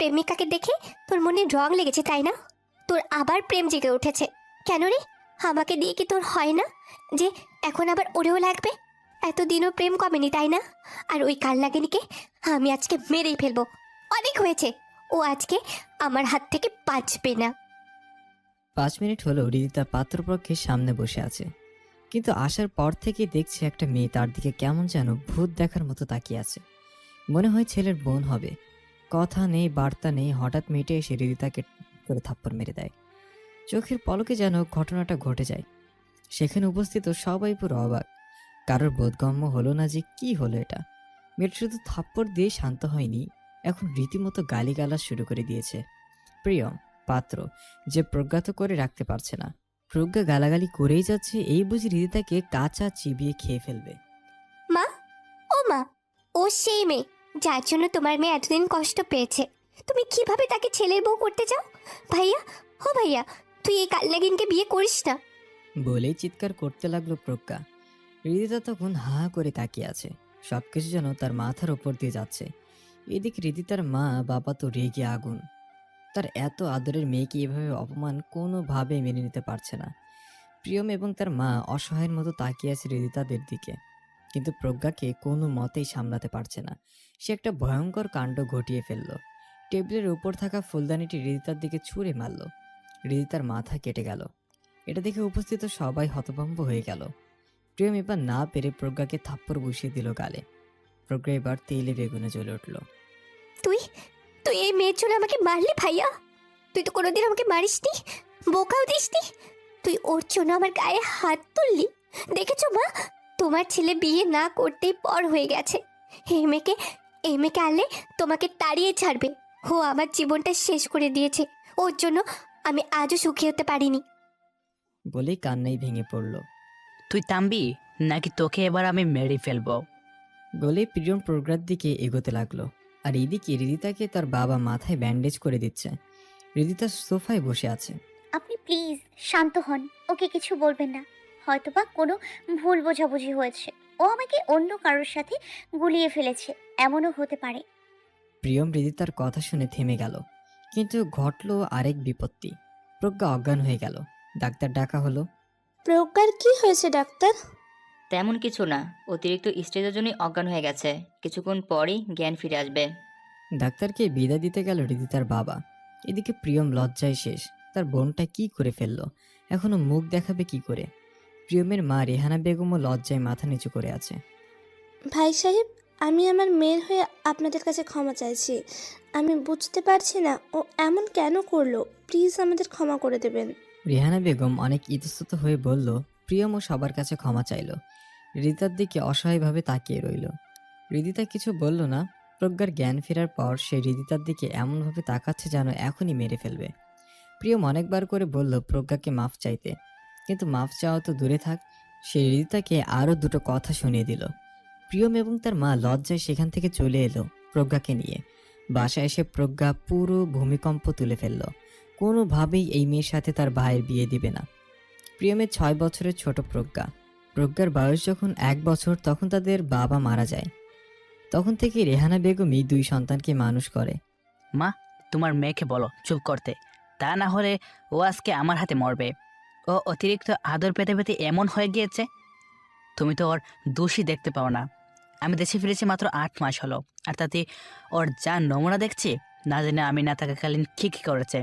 প্রেমিকাকে দেখে তোর মনে রং লেগেছে তাই না? তোর আবার প্রেম জেগে উঠেছে কেন রে? আমাকে দিয়ে কি তোর হয় না যে এখন আবার ওরেও লাগবে? এতদিনও প্রেম কমেনি তাই না? আর ওই কাল লাগেনিকে আমি আজকে মেরেই ফেলবো। অনেক হয়েছে, ও আজকে আমার হাত থেকে বাঁচবে না। 5 মিনিট হলো রিদিতা পাত্রপক্ষের সামনে বসে আছে, কিন্তু আসার পর থেকে দেখছে একটা মেয়ে তার দিকে কেমন যেন ভূত দেখার মতো তাকিয়ে আছে। মনে হয় ছেলের বোন হবে। কথা নেই, বার্তা নেই, হঠাৎ মেয়েটা এসে রিদিতাকে করে থাপ্পড় মেরে দেয়। চোখের পলকে যেন ঘটনাটা ঘটে যায়। সেখানে উপস্থিত সবাই পুরো অবাক। কারোর বোধগম্য হলো না যে কি হলো এটা। মেয়েটা শুধু থাপ্পড় দিয়ে শান্ত হয়নি, এখন রীতিমতো গালিগালাজ শুরু করে দিয়েছে। প্রিয়ম পাত্র যে প্রজ্ঞাত করে রাখতে পারছে না। প্রজ্ঞা গালাগালি করেই যাচ্ছে, এই বুঝি রিদিতাকে কাঁচা চিবিয়ে খেয়ে ফেলবে। মা, ও মা, ও সেই মেয়ে যার জন্য তোমার মেয়ে এতদিন কষ্ট পেয়েছে। তুমি কিভাবে তাকে ছেলের বউ করতে চাও? ভাইয়া, ও ভাইয়া, তুই এই কালনাগিনকে বিয়ে করিস না। বলেই চিৎকার করতে লাগলো প্রজ্ঞা। রিদিতা তখন হা হা করে তাকিয়ে আছে, সবকিছু যেন তার মাথার ওপর দিয়ে যাচ্ছে। এদিকে রিদিতার মা বাবা তো রেগে আগুন। তার এত আদরের মেয়েকে এভাবে অপমান কোনোভাবে মেনে নিতে পারছে না। প্রিয়ম এবং তার মা অসহায়ের মতো তাকিয়ে আছে রিদিতাদের দিকে, কিন্তু প্রজ্ঞাকে কোনো মতেই সামলাতে পারছে না। সে একটা ভয়ঙ্কর কাণ্ড ঘটিয়ে ফেলল। টেবিলের উপর থাকা ফুলদানিটি রিদিতার দিকে ছুঁড়ে মারল। রিদিতার মাথা কেটে গেল। এটা দেখে উপস্থিত সবাই হতভম্ব হয়ে গেল। প্রিয়ম এবার না পেরে প্রজ্ঞাকে থাপ্পড় বসিয়ে দিল গালে। প্রজ্ঞা এবার তেলে বেগুনে জ্বলে উঠল। তুই তুই এই মেয়ের জন্য আমাকে মারলি ভাইয়া? তুই তো কোনোদিন আমাকে মারিসনি, বোকাও দিসনি। তুই ওর জন্য আমার গায়ে হাত তুললি। দেখেছো মা, তোমার ছেলে বিয়ে না করতেই পর হয়ে গেছে। এই মেয়েকে আনলে তোমাকে তাড়িয়ে ছাড়বে। ও আমার জীবনটা শেষ করে দিয়েছে। ওর জন্য আমি আজও সুখী হতে পারিনি। বলেই কান্নাই ভেঙে পড়ল। তুই থামবি নাকি তোকে এবার আমি মেরে ফেলবো? বলে প্রিয়ম প্রজ্ঞার দিকে এগোতে লাগলো। আর এদিকে রিদিতাকে তার বাবা মাথায় ব্যান্ডেজ করে দিচ্ছে। রিদিতা সোফায় বসে আছে। আপনি প্লিজ শান্ত হন, ওকে কিছু বলবেন না। হয়তোবা কোনো ভুল বোঝাবুঝি হয়েছে, ও আমাকে অন্য কারোর সাথে গুলিয়ে ফেলেছে, এমনও হতে পারে। প্রিয়ম রিদিতার কথা শুনে থেমে গেল, কিন্তু ঘটল আরেক বিপত্তি। প্রজ্ঞা অজ্ঞান হয়ে গেল। ডাক্তার ডাকা হলো। প্রজ্ঞার কি হয়েছে ডাক্তার? তেমন কিছু না, অতিরিক্ত স্ট্রেসের জন্যই অজ্ঞান হয়ে গেছে, কিছুক্ষণ পরই জ্ঞান ফিরে আসবে। ডাক্তারকে বিদায় দিতে গেল রিদিতার বাবা। এদিকে প্রিয়ম লজ্জায় শেষ। তার বোনটা কি করে ফেললো, এখনো মুখ দেখাবে কি করে? প্রিয়মের মা রেহানা বেগমও লজ্জায় মাথা নিচু করে আছে। ভাই সাহেব, আমি আমার মেয়ের হয়ে আপনাদের কাছে ক্ষমা চাইছি। আমি বুঝতে পারছি না ও এমন কেন করলো, প্লিজ আমাদের ক্ষমা করে দেবেন। রেহানা বেগম অনেক ইতস্তত হয়ে বলল। প্রিয়মও সবার কাছে ক্ষমা চাইল। রিদিতার দিকে অসহায়ভাবে তাকিয়ে রইল। রিদিতা কিছু বলল না। প্রজ্ঞার জ্ঞান ফেরার পর সে রিদিতার দিকে এমনভাবে তাকাচ্ছে যেন এখনই মেরে ফেলবে। প্রিয়ম অনেকবার করে বলল প্রজ্ঞাকে মাফ চাইতে, কিন্তু মাফ চাওয়া তো দূরে থাক, সে রিদিতাকে আরও দুটো কথা শুনিয়ে দিল। প্রিয়ম এবং তার মা লজ্জায় সেখান থেকে চলে এলো প্রজ্ঞাকে নিয়ে। বাসায় এসে প্রজ্ঞা পুরো ভূমিকম্প তুলে ফেলল। কোনোভাবেই এই মেয়ের সাথে তার ভাইয়ের বিয়ে দিবে না। প্রিয়মের 6 বছরের ছোট প্রজ্ঞা। প্রজ্ঞার বয়স যখন 1 বছর তখন তাদের বাবা মারা যায়। তখন থেকে রেহানা বেগমই 2 সন্তানকে মানুষ করে। মা, তোমার মেয়েকে বলো চুপ করতে, তা না হলে ও আজকে আমার হাতে মরবে। ও অতিরিক্ত আদর পেতে পেতে এমন হয়ে গিয়েছে। তুমি তো ওর দোষী দেখতে পাও না। আমি দেশে ফিরেছি মাত্র 8 মাস হলো, আর তাতে ওর যা নমুনা দেখছি, না জানি আমি না থাকাকালীন কী কী করেছে।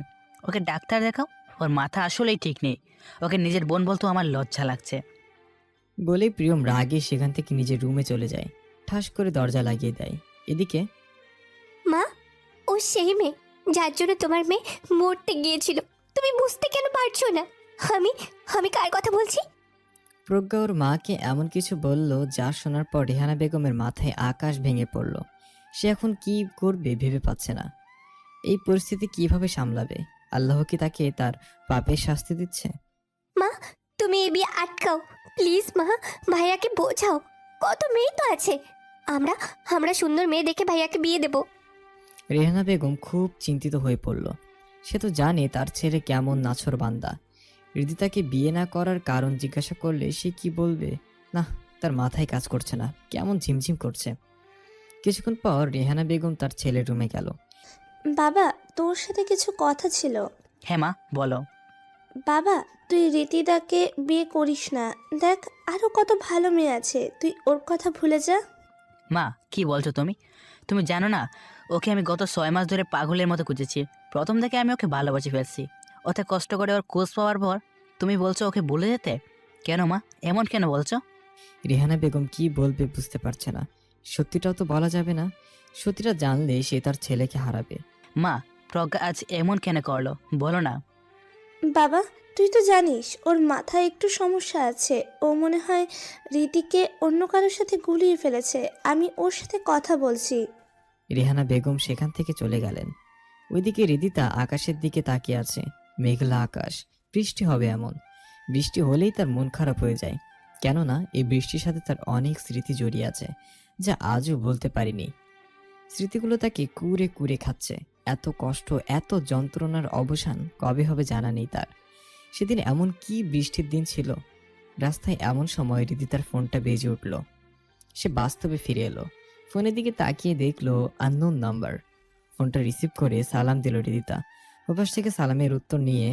ওকে ডাক্তার দেখাও, ওর মাথা আসলেই ঠিক নেই। ওকে নিজের বোন বলতেও আমার লজ্জা লাগছে। বলেই প্রিয়ম রাগে সেখান থেকে নিজের রুমে চলে যায়। ঠাস করে দরজা লাগিয়ে দেয়। এদিকে মা, ও সেই মেয়ে যার জন্য তোমার মেয়ে মরতে গিয়েছিল। তুমি বুঝতে কেন পারছো না? আমি আমি কার কথা বলছি? প্রজ্ঞা ওর মাকে এমন কিছু বলল যা শোনার পর রেহানা বেগমের মাথায় আকাশ ভেঙে পড়ল। সে এখন কি করবে ভেবে পাচ্ছে না। এই পরিস্থিতি কিভাবে সামলাবে? আল্লাহ কি তাকে তার পাপের শাস্তি দিচ্ছে? মা, তুমি এই বিয়ে আটকাও প্লিজ। মা, ভাইয়াকে বোঝাও, কত মেয়ে তো আছে। আমরা আমরা সুন্দর মেয়ে দেখে ভাইয়াকে বিয়ে দেব। রেহানা বেগম খুব চিন্তিত হয়ে পড়ল। সে তো জানে তার ছেলে কেমন নাছোড়বান্দা। রিদিতাকে বিয়ে না করার কারণ জিজ্ঞাসা করলে সে কি বলবে? না, তার মাথায় কাজ করছে না, কেমন ঝিমঝিম করছে। কিছুক্ষণ পর রেহানা বেগম তার ছেলের রুমে গেল। বাবা, তোর সাথে কিছু কথা ছিল। হ্যাঁ মা, বলো। বাবা, তুই রীতিদাকে বিয়ে করিস না। দেখ, আরও কত ভালো মেয়ে আছে, তুই ওর কথা ভুলে যা। মা, কি বলছো তুমি? তুমি জানো না, ওকে আমি গত 6 মাস ধরে পাগলের মতো খুঁজেছি। প্রথম থেকে আমি ওকে ভালোবাসি ফেলছি। ওতে কষ্ট করে ওর খোঁজ পাওয়ার পর তুমি বলছো ওকে ভুলে যেতে? কেন মা, এমন কেন বলছো? রেহানা বেগম কি বলবে বুঝতে পারছে না। সত্যিটাও তো বলা যাবে না, সত্যিটা জানলে সে তার ছেলেকে হারাবে। মা, প্রজ্ঞা আজ এমন কেন করলো বলো না। বাবা, তুই তো জানিস ওর মাথায় একটু সমস্যা আছে। ও মনে হয় রীতিকে অন্য কারোর সাথে গুলিয়ে ফেলেছে। আমি ওর সাথে কথা বলছি। রেহানা বেগম সেখান থেকে চলে গেলেন। ওইদিকে রিদিতা আকাশের দিকে তাকিয়ে আছে। মেঘলা আকাশ, বৃষ্টি হবে এমন। বৃষ্টি হলেই তার মন খারাপ হয়ে যায়, কেননা এই বৃষ্টির সাথে তার অনেক স্মৃতি জড়িয়ে আছে, যা আজও বলতে পারিনি। স্মৃতিগুলো তাকে কুরে কুরে খাচ্ছে। এত কষ্ট, এত যন্ত্রণার অবসান কবে হবে জানা নেই তার। সেদিন এমন কি বৃষ্টির দিন ছিল। রাস্তায় এমন সময় রিদিতার ফোনটা বেজে উঠল। সে বাস্তবে ফিরে এলো। ফোনের দিকে তাকিয়ে দেখলো আননোন নাম্বার। ফোনটা রিসিভ করে সালাম দিল রিদিতা। ওপাশ থেকে সালামের উত্তর নিয়ে,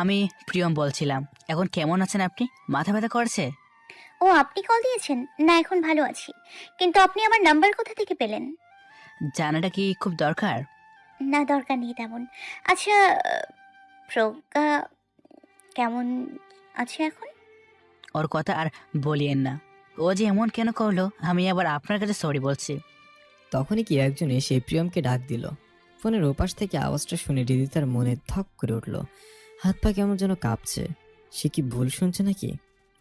আমি প্রিয়ম বলছিলাম। এখন কেমন আছেন আপনি? মাথা ব্যথা করছে? ও, আপনি কল দিয়েছেন? না, এখন ভালো আছি। কিন্তু আপনি আমার নাম্বার কোথা থেকে পেলেন? জানাটা কি খুব দরকার? না, দরকার নেই তেমন। আচ্ছা, প্রজ্ঞা কেমন আছে এখন? ওর কথা আর বলিয়েন না। ও যে এমন কেন করলো, আমি আবার আপনার কাছে সরি বলছি। তখনই কি একজন এসে প্রিয়মকে ডাক দিল। ফোনের ওপাশ থেকে আওয়াজটা শুনে রিদিতার মনে থক করে উঠল। হাত পা কেমন যেন কাঁপছে। সে কি ভুল শুনছে নাকি?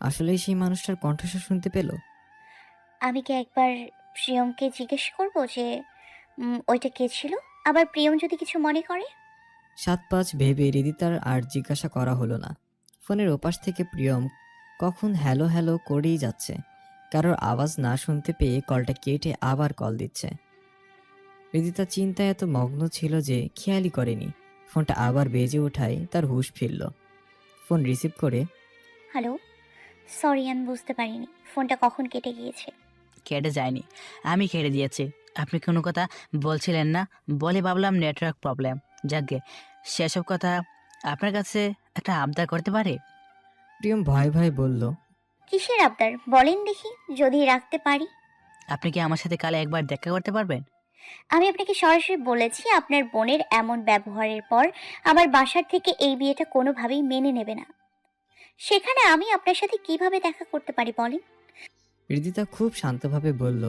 আসলেই সেই মানুষটার কণ্ঠস্বর শুনতে পেল। আমি কি একবার প্রিয়মকে জিজ্ঞেস করব যে ওইটা কে ছিল? আবার প্রিয়ম যদি কিছু মনে করে? 7-5 ভেবে রিদিতার আর জিজ্ঞাসা করা হলো না। ফোনের ওপাশ থেকে প্রিয়ম কখন হ্যালো হ্যালো করেই যাচ্ছে। কারোর আওয়াজ না শুনতে পেয়ে কলটা কেটে আবার কল দিচ্ছে। রিদিতা চিন্তায় এত মগ্ন ছিল যে খেয়ালই করেনি। ফোনটা আবার বেজে ওঠায় তার হুঁশ ফিরল। ফোন রিসিভ করে, হ্যালো, সরি, আমি বুঝতে পারিনি ফোনটা কখন কেটে গিয়েছে। কেটে যায়নি, আমি কেটে দিয়েছি। আপনি কোনো কথা বলছিলেন না বলে ভাবলাম নেটওয়ার্ক প্রবলেম। যাকগে, সেসব কথা আপনার কাছে একটা আবদার করতে পারে? প্রিয়ম ভয়ে ভয়ে বলল, কিসের আবদার বলেন দেখি, যদি রাখতে পারি। আপনি কি আমার সাথে কাল একবার দেখা করতে পারবেন? আমি আপনাকে সরাসরি বলেছি আপনার বোনের এমন ব্যবহারের পর আমার বাসার থেকে এই বিয়েটা কোনোভাবেই মেনে নেবে না। সেখানে আমি আপনার সাথে কিভাবে দেখা করতে পারি বলেন? রিদিতা খুব শান্তভাবে বলল,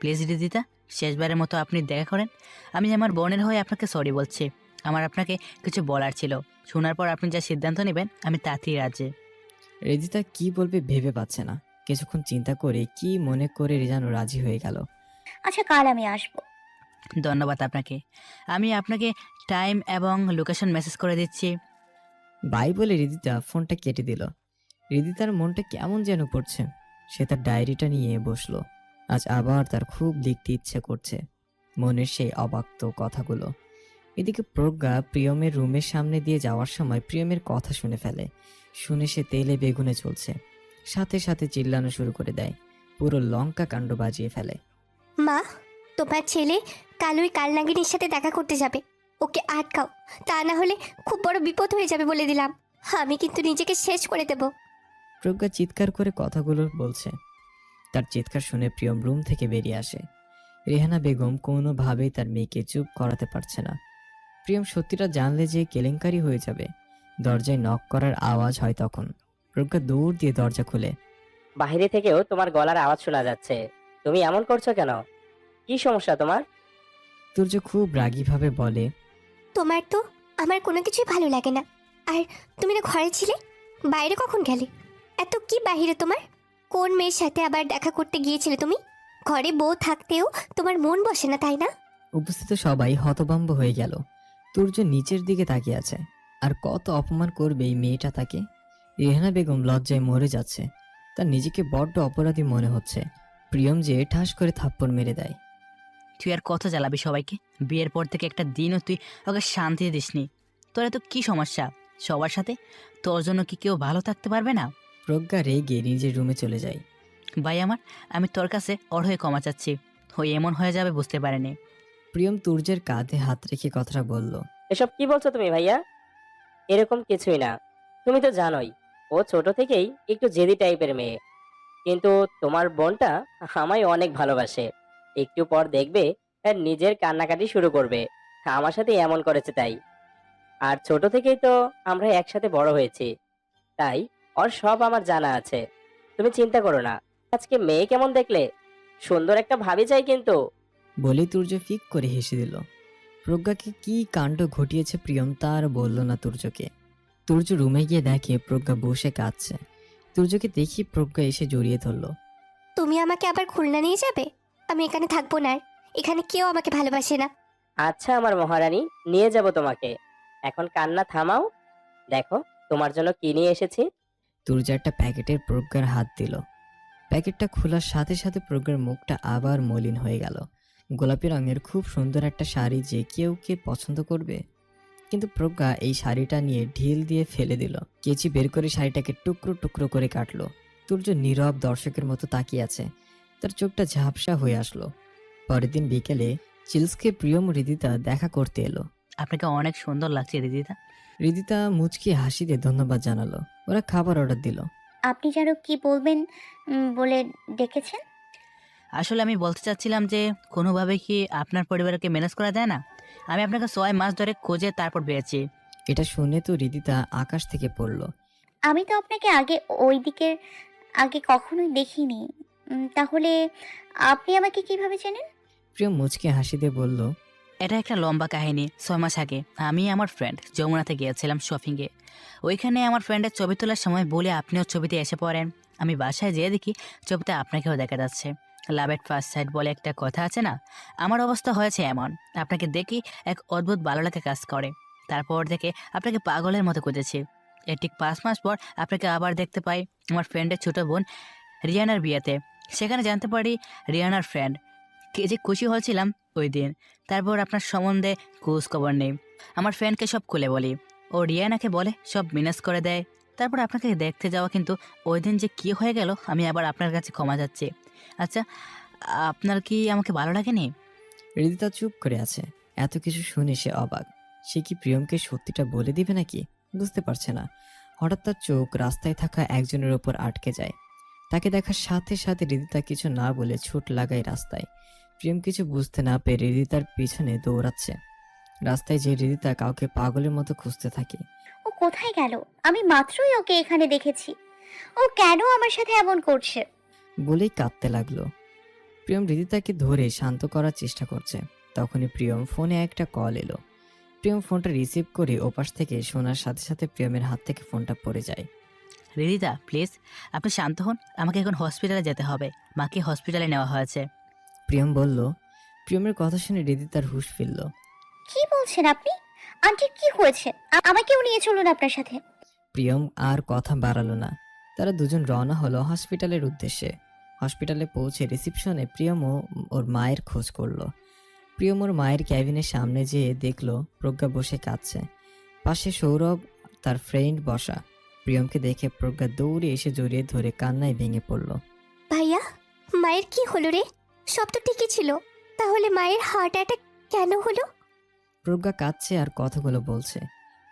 প্লিজ রিদিতা, শেষবারের মতো আপনি দেখা করেন। আমি আমার বোনের হয়ে আপনাকে সরি বলছি। আমার আপনাকে কিছু বলার ছিল। শোনার পর আপনি যা সিদ্ধান্ত নেবেন আমি তাতেই রাজি। রিদিতা কি বলবে ভেবে পাচ্ছে না। কিছুক্ষণ চিন্তা করে কি মনে করে যেন রাজি হয়ে গেল। আচ্ছা, কাল আমি আসবো। ধন্যবাদ আপনাকে। আমি আপনাকে টাইম এবং লোকেশন মেসেজ করে দিচ্ছি। বাই বলে রিদিতা ফোনটা কেটে দিল। রিদিতার মনটা কেমন যেন করছে। সে তার ডায়েরিটা নিয়ে বসলো। আজ আবার তার খুব লিখতে ইচ্ছে করছে মনের সেই অবাক্ত কথাগুলো। এদিকে প্রজ্ঞা প্রিয়মের রুমের সামনে দিয়ে যাওয়ার সময় প্রিয়মের কথা শুনে ফেলে। শুনে সে তেলে বেগুনে চলছে, সাথে সাথে চিল্লানো শুরু করে দেয়। পুরো লঙ্কা কাণ্ড বাজিয়ে ফেলে। মা, তোমার ছেলে কাল ওই কালনাগিনীর সাথে দেখা করতে যাবে। ওকে আটকাও, তা না হলে খুব বড় বিপদ হয়ে যাবে বলে দিলাম। আমি কিন্তু নিজেকে শেষ করে দেব। প্রজ্ঞা চিৎকার করে কথাগুলো বলছে। তার চিৎকার শুনে প্রিয়ম রুম থেকে বেরিয়ে আসে। রেহানা বেগম কোনোভাবেই তার মেয়েকে চুপ করাতে পারছে না। প্রিয়ম সত্যিটা জানলে যে কেলেঙ্কারি হয়ে যাবে। দরজায় নক করার আওয়াজ হয় তখন। প্রজ্ঞা দৌড় দিয়ে দরজা খুলে, বাইরে থেকেও তোমার গলার আওয়াজ শোনা যাচ্ছে। তুমি এমন করছো কেন? কি সমস্যা তোমার? তুর্য খুব রাগীভাবে বলে, তোমার তো আমার কোনো কিছুই ভালো লাগে না। আর তুমি না ঘরে ছিলে, বাইরে কখন গেলে? এত কি বাইরে তোমার? কোন মেয়ের সাথে আবার দেখা করতে গিয়েছিলে তুমি? ঘরে বউ থাকতেও তোমার মন বসে না, তাই না? উপস্থিত সবাই হতভম্ব হয়ে গেল। তুর্য নিচের দিকে তাকিয়ে আছে। আর কত অপমান করবে এই মেয়েটা তাকে। রেহানা বেগম লজ্জায় মরে যাচ্ছে। তার নিজেকে বড্ড অপরাধী মনে হচ্ছে। প্রিয়ম যে ঠাস করে থাপ্পড় মেরে দেয়। তুই আর কত জ্বালাবি সবাইকে? বিয়ের পর থেকে একটা দিনও তুই ওকে শান্তিতে দিসনি। তোর এত কি সমস্যা সবার সাথে? তোর জন্য কি কেউ ভালো থাকতে পারবে না? প্রজ্ঞা রেগে নিজের রুমে চলে যায়। ভাই আমার, আমি তোর কাছে ওর হয়ে ক্ষমা চাচ্ছি। ওই এমন হয়ে যাবে বুঝতে পারেনি। প্রিয়ম তুর্যের কাঁধে হাত রেখে কথাটা বলল। এসব কি বলছো তুমি ভাইয়া? এরকম কিছুই না। তুমি তো জানোই ও ছোট থেকেই একটু জেদি টাইপের মেয়ে। কিন্তু তোমার বোনটা আমায় অনেক ভালোবাসে। একটু পর দেখবে নিজের কান্নাকাটি শুরু করবে। আমার সাথে এমন করেছে তাই। আর ছোট থেকেই তো আমরা একসাথে বড় হয়েছি, তাই ওর সব আমার জানা আছে। তুমি চিন্তা করো না। আজকে মেয়ে কেমন দেখলে? সুন্দর একটা ভাবি চাই কিন্তু। বলেই তুর্য ফিক করে হেসে দিল। প্রজ্ঞাকে কি কাণ্ড ঘটিয়েছে প্রিয়ম তা আর বলল না তুর্যকে। তুর্য রুমে গিয়ে দেখে প্রজ্ঞা বসে কাঁদছে। তুর্যকে দেখি প্রজ্ঞা এসে জড়িয়ে ধরল। তুমি আমাকে আবার খুলনা নিয়ে যাবে? আমি এখানে থাকবো না আর। এখানে কেউ আমাকে ভালোবাসে না। আচ্ছা আমার মহারানী, নিয়ে যাব তোমাকে। এখন কান্না থামাও। দেখো তোমার জন্য কি নিয়ে এসেছি। তুর্য একটা প্যাকেটের প্রজ্ঞার হাত দিল। প্যাকেটটা খোলার সাথে সাথে প্রজ্ঞার মুখটা আবার মলিন হয়ে গেল। গোলাপি রঙের খুব সুন্দর একটা শাড়ি, যে কেউ কে পছন্দ করবে। কিন্তু প্রজ্ঞা এই শাড়িটা নিয়ে ঢিল দিয়ে ফেলে দিল। কেচি বের করে শাড়িটাকে টুকরো টুকরো করে কাটলো। তুর্য নীরব দর্শকের মতো তাকিয়ে আছে। তার চোখটা ঝাপসা হয়ে আসলো। পরের দিন বিকেলে চিলসকে প্রিয়ম রিদিতা দেখা করতে এলো। আপনাকে অনেক সুন্দর লাগছে রিদিতা। রিদিতা মুচকি হাসি দিয়ে ধন্যবাদ জানালো। ওরা খাবার অর্ডার দিল। আপনি যেন কি বলবেন বলে ডেকেছেন? আসলে আমি বলতে চাচ্ছিলাম যে কোনোভাবে কি আপনার পরিবারকে ম্যানেজ করা যায় না? আমি আপনাকে 6 মাস ধরে খুঁজে তারপর পেয়েছি। এটা শুনে তো রিদিতা আকাশ থেকে পড়ল। আমি তো আপনাকে আগে ওই দিকের আগে কখনোই দেখিনি। তাহলে আপনি আমাকে কিভাবে চেনেন? প্রিয়ম মুচকি হাসি দিয়ে বলল, এটা একটা লম্বা কাহিনী। 6 মাস আগে আমি আমার ফ্রেন্ড যমুনাতে গিয়েছিলাম শপিংয়ে। ওইখানে আমার ফ্রেন্ডের ছবি তোলার সময় বলে আপনিও ছবিতে এসে পড়েন। আমি বাসায় যেয়ে দেখি ছবিতে আপনাকেও দেখা যাচ্ছে। লাভ এট ফার্স্ট সাইট বলে একটা কথা আছে না, আমার অবস্থা হয়েছে এমন। আপনাকে দেখি এক অদ্ভুত ভালো লাগা কাজ করে। তারপর থেকে আপনাকে পাগলের মতো খুঁজেছি। এর ঠিক 5 মাস পর আপনাকে আবার দেখতে পাই আমার ফ্রেন্ডের ছোট বোন রিয়ানার বিয়েতে। সেখানে জানতে পারি রিয়ানার ফ্রেন্ড। কে যে খুশি হয়েছিলাম ওই দিন। তারপর আপনার সম্বন্ধে খোঁজ খবর নেই। আমার ফ্রেন্ডকে সব খুলে বলি, ও রিয়ানাকে বলে সব ম্যানেজ করে দেয়। তারপর আপনাকে দেখতে যাওয়া, কিন্তু ওই দিন যে কী হয়ে গেল আমি আবার আপনার কাছে ক্ষমা চাচ্ছি। আচ্ছা, আপনার কি আমাকে ভালো লাগেনি? রিদিতা চুপ করে আছে। এত কিছু শুনে সে অবাক। সে কি প্রিয়মকে সত্যিটা বলে দিবে নাকি বুঝতে পারছে না। হঠাৎ তার চোখ রাস্তায় থাকা একজনের ওপর আটকে যায়। তাকে দেখার সাথে সাথে রিদিতা কিছু না বলে ছুট লাগায় রাস্তায়। প্রিয়ম কিছু বুঝতে না পেরে রিদিতার পিছনে দৌড়াচ্ছে। রাস্তায় যে রিদিতা কাউকে পাগলের মতো খুঁজতে থাকে। ও কোথায় গেল? আমি মাত্রই ওকে এখানে দেখেছি। ও কেন আমার সাথে এমন করছে? বলেই কাঁদতে লাগলো। প্রিয়ম রিদিতাকে ধরে শান্ত করার চেষ্টা করছে। তখনই প্রিয়ম ফোনে একটা কল এলো। প্রিয়ম ফোনটা রিসিভ করে ওপাশ থেকে শোনার সাথে সাথে প্রিয়মের হাত থেকে ফোনটা পড়ে যায়। রিদিতা প্লিজ আপনি শান্ত হন, আমাকে এখন হসপিটালে যেতে হবে। মাকে হসপিটালে নেওয়া হয়েছে। প্রিয়ম বলল। প্রিয়মের কথা শুনে রিদিতার হুঁশ ফিরল। কি বলছেন আপনি? আন্টির কি হয়েছে? আমাকেও নিয়ে চলুন আপনার সাথে। প্রিয়ম আর কথা বাড়ালো না। তারা দুজন রওনা হলো হসপিটালের উদ্দেশ্যে। হসপিটালে পৌঁছে রিসিপশনে প্রিয়ম ওর মায়ের খোঁজ করলো। প্রিয়ম ওর মায়ের ক্যাবিনের সামনে যেয়ে দেখলো প্রজ্ঞা বসে কাঁদছে। পাশে সৌরভ তার ফ্রেন্ড বসা। প্রিয়মকে দেখে প্রজ্ঞা দৌড়ে এসে জড়িয়ে ধরে কান্নায় ভেঙে পড়ল। ভাইয়া, মায়ের কি হলো রে? সব তো ঠিকই ছিল, তাহলে মায়ের হার্ট অ্যাটাক কেন হলো? প্রজ্ঞা কাঁদছে আর কথাগুলো বলছে।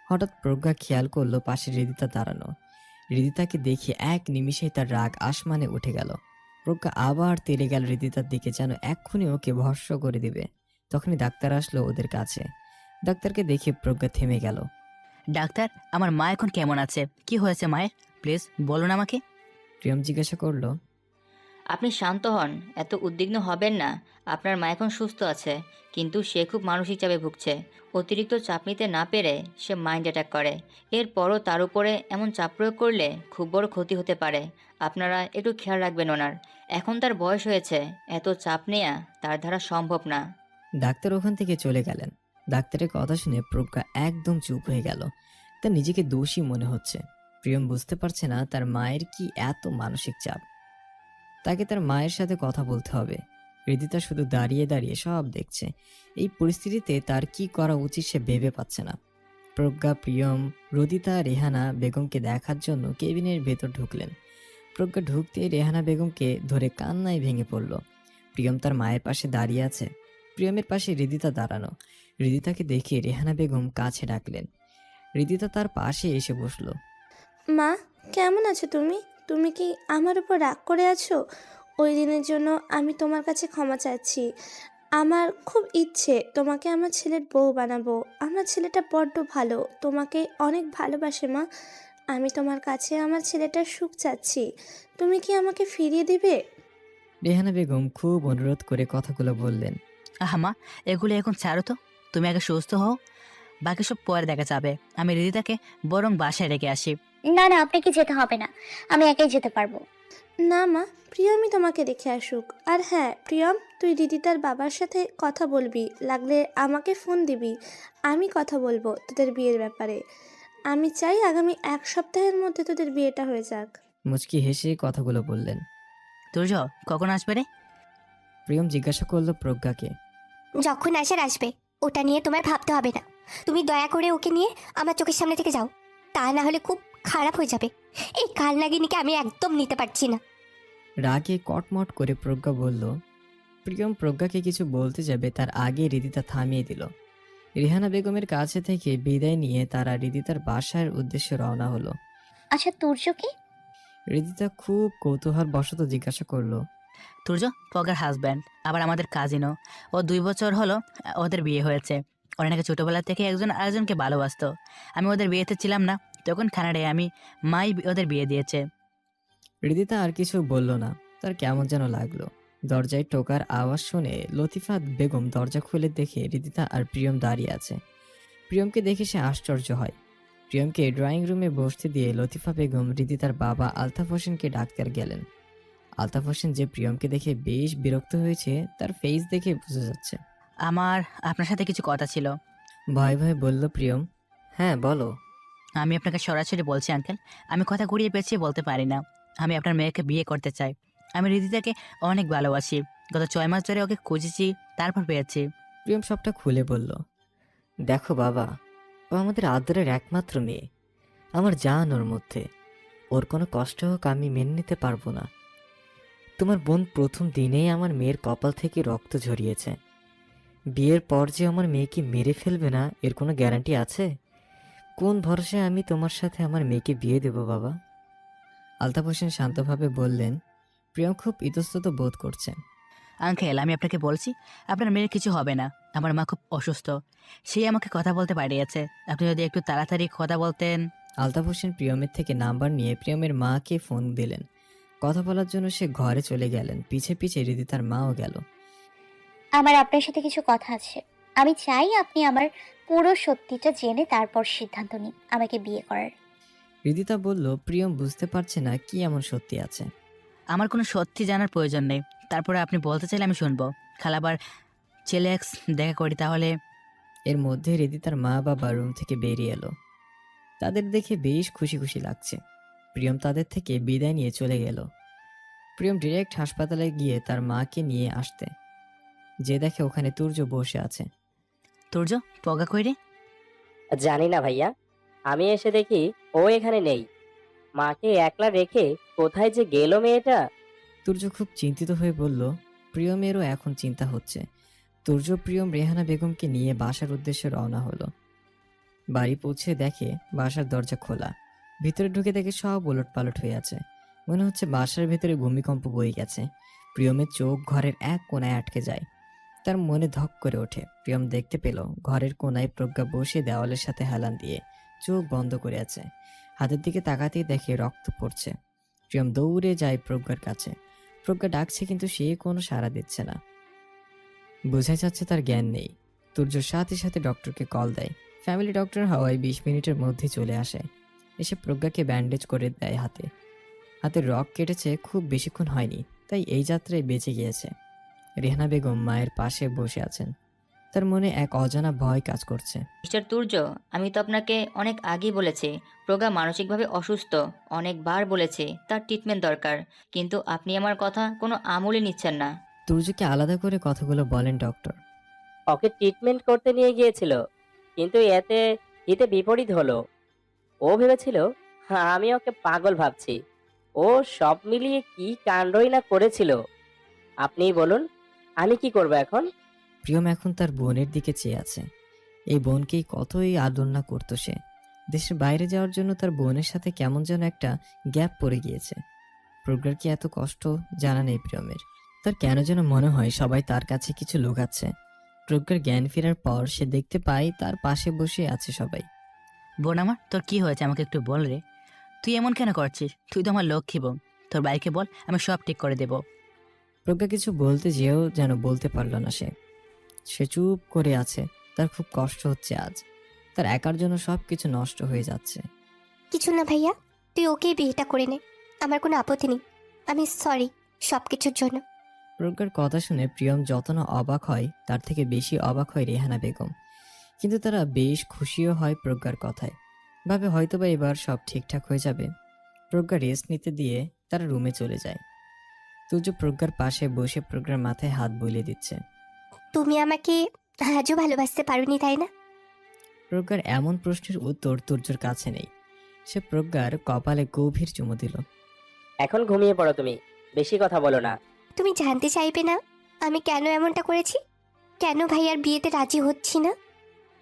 হঠাৎ প্রজ্ঞা খেয়াল করলো পাশে রিদিতা দাঁড়ানো। রিদিতাকে দেখে এক নিমিষেই তার রাগ আসমানে উঠে গেল। প্রজ্ঞা আবার তেড়ে গেল রিদিতার দিকে, যেন এক্ষুনি ওকে ভস্ম করে দিবে। তখনই ডাক্তার আসলো ওদের কাছে। ডাক্তারকে দেখে প্রজ্ঞা থেমে গেল। ডাক্তার, আমার মা এখন কেমন আছে? কি হয়েছে মায়ের? প্লিজ বলুন আমাকে। প্রিয়ম জিজ্ঞাসা করলো। আপনি শান্ত হন, এত উদ্বিগ্ন হবেন না। আপনার মা এখন সুস্থ আছে, কিন্তু সে খুব মানসিক চাপে ভুগছে। অতিরিক্ত চাপ নিতে না পেরে সে মাইন্ড অ্যাটাক করে। এরপরও তার উপরে এমন চাপ প্রয়োগ করলে খুব বড় ক্ষতি হতে পারে। আপনারা একটু খেয়াল রাখবেন ওনার। এখন তার বয়স হয়েছে, এত চাপ নেয়া তার দ্বারা সম্ভব না। ডাক্তার ওখান থেকে চলে গেলেন। ডাক্তারের কথা শুনে প্রজ্ঞা একদম চুপ হয়ে গেল। তার নিজেকে দোষী মনে হচ্ছে। প্রিয়ম বুঝতে পারছে না তার মায়ের কি এত মানসিক চাপ। তাকে তার মায়ের সাথে কথা বলতে হবে। রিদিতা শুধু দাঁড়িয়ে দাঁড়িয়ে সব দেখছে। এই পরিস্থিতিতে তার কি করা উচিত সে ভেবে পাচ্ছে না। প্রজ্ঞা, প্রিয়ম, রদিতা রেহানা বেগমকে দেখার জন্য কেবিনের ভেতর ঢুকলেন। প্রজ্ঞা ঢুকতে রেহানা বেগমকে ধরে কান্নায় ভেঙে পড়ল। প্রিয়ম তার মায়ের পাশে দাঁড়িয়ে আছে। প্রিয়মের পাশে হৃদিতা দাঁড়ানো। হৃদিতাকে দেখে রেহানা বেগম কাছে ডাকলেন। হৃদিতা তার পাশে এসে বসলো। মা, কেমন আছো তুমি? তুমি কি আমার উপর রাগ করে আছো? ওই দিনের জন্য আমি তোমার কাছে ক্ষমা চাচ্ছি। আমার খুব ইচ্ছে তোমাকে আমার ছেলের বউ বানাবো। আমার ছেলেটা বড্ড ভালো, তোমাকে অনেক ভালোবাসে মা। আমি তোমার কাছে আমার ছেলেটার সুখ চাচ্ছি। তুমি কি আমাকে ফিরিয়ে দিবে? রেহানা বেগম খুব অনুরোধ করে কথাগুলো বললেন। মা, এগুলো এখন ছাড়ো তো। তুমি আগে সুস্থ হও, বাকি সব পরে দেখা যাবে। আমি রিদিতাকে বরং বাসায় রেখে আসি। না না, আপনাকে যেতে হবে না, আমি একাই যেতে পারবো। না মা, প্রিয়মই তোমাকে রেখে আসুক। আর হ্যাঁ প্রিয়ম, তুই রিদিতার বাবার সাথে কথা বলবি, লাগলে আমাকে ফোন দিবি। আমি কথা বলবো তোদের বিয়ের ব্যাপারে। আমি চাই আগামী 1 সপ্তাহের মধ্যে তোদের বিয়েটা হয়ে যাক। মুচকি হেসে কথাগুলো বললেন। তুর্য কখন আসবে রে? প্রিয়ম জিজ্ঞাসা করলো প্রজ্ঞাকে। যখন আসার আসবে, ওটা নিয়ে তোমার ভাবতে হবে না। তুমি দয়া করে ওকে নিয়ে আমার চোখের সামনে থেকে যাও, তা না হলে খুব খারাপ হয়ে যাবে। এই কাল নাগিনীকে আমি একদম নিতে পারছি না। রাগে কটমট করে প্রজ্ঞা বলল। প্রিয়ম প্রজ্ঞাকে কিছু বলতে যাবে তার আগে হৃদিতা থামিয়ে দিল। রেহানা বেগমের কাছে থেকে বিদায় নিয়ে তারা হৃদিতার বাসার উদ্দেশ্যে রওনা হলো। আচ্ছা, তুর্যকে? হৃদিতা খুব কৌতূহল বশত জিজ্ঞাসা করলো। তুর্য পগার হাজব্যান্ড, আবার আমাদের কাজিনও। ও 2 বছর হলো ওদের বিয়ে হয়েছে। ওরা নাকি ছোটবেলা থেকে একজন আরেকজনকে ভালোবাসতো। আমি ওদের বিয়েতে ছিলাম না, তখন কানাডায় আমি মাই ওদের বিয়ে দিয়েছে। হৃদিতা আর কিছু বলল না। তার কেমন যেন লাগলো। দরজায় টোকার আওয়াজ শুনে লতিফা বেগম দরজা খুলে দেখে হৃদিতা আর প্রিয়ম দাঁড়িয়ে আছে। প্রিয়মকে দেখে সে আশ্চর্য হয়। প্রিয়মকে ড্রয়িং রুমে বসতে দিয়ে লতিফা বেগম হৃদিতার বাবা আলতাফ হোসেনকে ডাকতে গেলেন। আলতাফ হোসেন যে প্রিয়মকে দেখে বেশ বিরক্ত হয়েছে তার ফেস দেখে বোঝা যাচ্ছে। আমার আপনার সাথে কিছু কথা ছিল। ভয় ভয় বলল প্রিয়ম। হ্যাঁ বলো। আমি আপনাকে সরাসরি বলছি আঙ্কেল, আমি কথা ঘুরিয়ে পেঁচিয়ে বলতে পারি না। আমি আপনার মেয়েকে বিয়ে করতে চাই। আমি রিদিতাকে অনেক ভালোবাসি। গত 6 মাস ধরে ওকে খুঁজেছি, তারপর পেয়েছি। প্রিয়ম সবটা খুলে বলল। দেখো বাবা, ও আমাদের আদরের একমাত্র মেয়ে। আমার জান ওর মধ্যে। ওর কোনো কষ্ট হোক আমি মেনে নিতে পারবো না। তোমার বোন প্রথম দিনেই আমার মেয়ের কপাল থেকে রক্ত ঝরিয়েছে। বিয়ের পর যে আমার মেয়েকে মেরে ফেলবে না এর কোনো গ্যারান্টি আছে? কোন ভরসায় আমি তোমার সাথে আমার মেয়েকে বিয়ে দেব বাবা? আলতাফ হোসেন শান্তভাবে বললেন। প্রিয়ম খুব ইতস্তত বোধ করছে। আঙ্কেল, আমি আপনাকে বলছি, আপনার মেয়ের কিছু হবে না। আমার মা খুব অসুস্থ, সে আমাকে কথা বলতে পারিয়েছে। আপনি যদি একটু তাড়াতাড়ি কথা বলতেন। আলতাফ হোসেন প্রিয়মের থেকে নাম্বার নিয়ে প্রিয়মের মাকে ফোন দিলেন। কথা বলার জন্য সে ঘরে চলে গেলেন। পিছে পিছে হৃদিতার মাও গেল। আমার আপনার সাথে কিছু কথা আছে। আমি চাই আপনি আমার পুরো সত্যিটা জেনে তারপর সিদ্ধান্ত নিন আমাকে বিয়ে করার। হৃদিতা বলল। প্রিয়ম বুঝতে পারছে না কি এমন সত্যি আছে। আমার কোনো সত্যি জানার প্রয়োজন নেই, তারপরে আপনি বলতে চাইলে আমি শুনবো। খালাবার ছেলে এক্স দেখা করি তাহলে। এর মধ্যে হৃদিতার মা বাবা রুম থেকে বেরিয়ে এলো। তাদের দেখে বেশ খুশি খুশি লাগছে। প্রিয়ম তাদের থেকে বিদায় নিয়ে চলে গেল। প্রিয়ম ডিরেক্ট হাসপাতালে গিয়ে তার মাকে নিয়ে আসতে যে দেখে ওখানে তুর্য বসে আছে। তুর্য, পগা কইরে? জানি না ভাইয়া, আমি এসে দেখি ও এখানে নেই। মাকে একলা রেখে কোথায় যে গেল মেয়েটা। তুর্য খুব চিন্তিত হয়ে বলল। প্রিয়মেরও এখন চিন্তা হচ্ছে। তুর্য প্রিয়ম রেহানা বেগমকে নিয়ে বাসার উদ্দেশ্যে রওনা হলো। বাড়ি পৌঁছে দেখে বাসার দরজা খোলা। ভিতরে ঢুকে দেখে সব ওলটপালট হয়ে আছে। মনে হচ্ছে বাসার ভেতরে ভূমিকম্প বয়ে গেছে। প্রিয়মের চোখ ঘরের এক কোণায় আটকে যায়। তার মনে ধক করে ওঠে। প্রিয়ম দেখতে পেল ঘরের কোণায় প্রজ্ঞা বসে দেওয়ালের সাথে হেলান দিয়ে চোখ বন্ধ করে আছে। হাতের দিকে তাকাতেই দেখে রক্ত পড়ছে। প্রিয়ম দৌড়ে যায় প্রজ্ঞার কাছে। প্রজ্ঞা ডাকছে কিন্তু সে কোনো সাড়া দিচ্ছে না। বোঝাই যাচ্ছে তার জ্ঞান নেই। তুর্য সাথে সাথে ডক্টরকে কল দেয়। ফ্যামিলি ডক্টর হওয়ায় 20 মিনিটের মধ্যে চলে আসে। এসে প্রজ্ঞাকে ব্যান্ডেজ করে দেয় হাতে। হাতের রক কেটেছে, খুব বেশিক্ষণ হয়নি, তাই এই যাত্রায় বেঁচে গিয়েছে। রেহানা বেগম মায়ের পাশে বসে আছেন। তার মনে এক অজানা ভয় কাজ করছে। মিস্টার তুর্য, আমি তো আপনাকে অনেক আগেই বলেছি প্রজ্ঞা মানসিকভাবে অসুস্থ। অনেকবার বলেছি তার ট্রিটমেন্ট দরকার, কিন্তু আপনি আমার কথা কোনো আমলই নিচ্ছেন না। তুর্যকে আলাদা করে কথাগুলো বলেন ডক্টর। ওকে ট্রিটমেন্ট করতে নিয়ে গিয়েছিল, কিন্তু এতে বিপরীত হলো। ও ভেবেছিল আমি ওকে পাগল ভাবছি। ও সব মিলিয়ে কি কাণ্ডই না করেছিল। আপনিই বলুন, আমি কি করব এখন? প্রিয়ম এখন তার বোনের দিকে চেয়ে আছে। এই বোনকেই কতই আদর না করতো সে। দেশের বাইরে যাওয়ার জন্য তার বোনের সাথে কেমন যেন একটা গ্যাপ পড়ে গিয়েছে। প্রজ্ঞার কি এত কষ্ট জানা নেই প্রিয়মের। তার কেন যেন মনে হয় সবাই তার কাছে কিছু লুকাচ্ছে। প্রজ্ঞার জ্ঞান ফেরার পর সে দেখতে পায় তার পাশে বসে আছে সবাই। বোন আমার, তোর কি হয়েছে আমাকে একটু বল রে। তুই এমন কেন করছিস? তুই তো আমার লক্ষ্মী বোন। তোর ভাইকে বল, আমি সব ঠিক করে দেব। প্রজ্ঞা কিছু বলতে যেও যেন বলতে পারল না সে। সে চুপ করে আছে। তার খুব কষ্ট হচ্ছে আজ। তার একার জন্য সব কিছু নষ্ট হয়ে যাচ্ছে। কিছু না ভাইয়া, তুই ওকেই বিয়েটা করে নে, আমার কোনো আপত্তি নেই। আমি সরি সব কিছুর জন্য। প্রজ্ঞার কথা শুনে প্রিয়ম যত না অবাক হয় তার থেকে বেশি অবাক হয় রেহানা বেগম। কিন্তু তারা বেশ খুশিও হয় প্রজ্ঞার কথায়। ভাবে হয়তোবা এবার সব ঠিকঠাক হয়ে যাবে। প্রজ্ঞা রেস্ট নিতে দিয়ে তারা রুমে চলে যায়। তুর্য প্রজ্ঞার পাশে বসে প্রজ্ঞার মাথায় হাত বুলিয়ে দিচ্ছে। তুমি আমাকে আজও ভালোবাসতে পারোনি তাই না? প্রজ্ঞার এমন প্রশ্নের উত্তর তুর্যর কাছে নেই। সে প্রজ্ঞার কপালে গভীর চুমু দিল। এখন ঘুমিয়ে পড়ো তুমি, বেশি কথা বলো না। তুমি জানতে চাইবে না আমি কেন এমনটা করেছি? কেন ভাইয়ার বিয়েতে রাজি হচ্ছি না?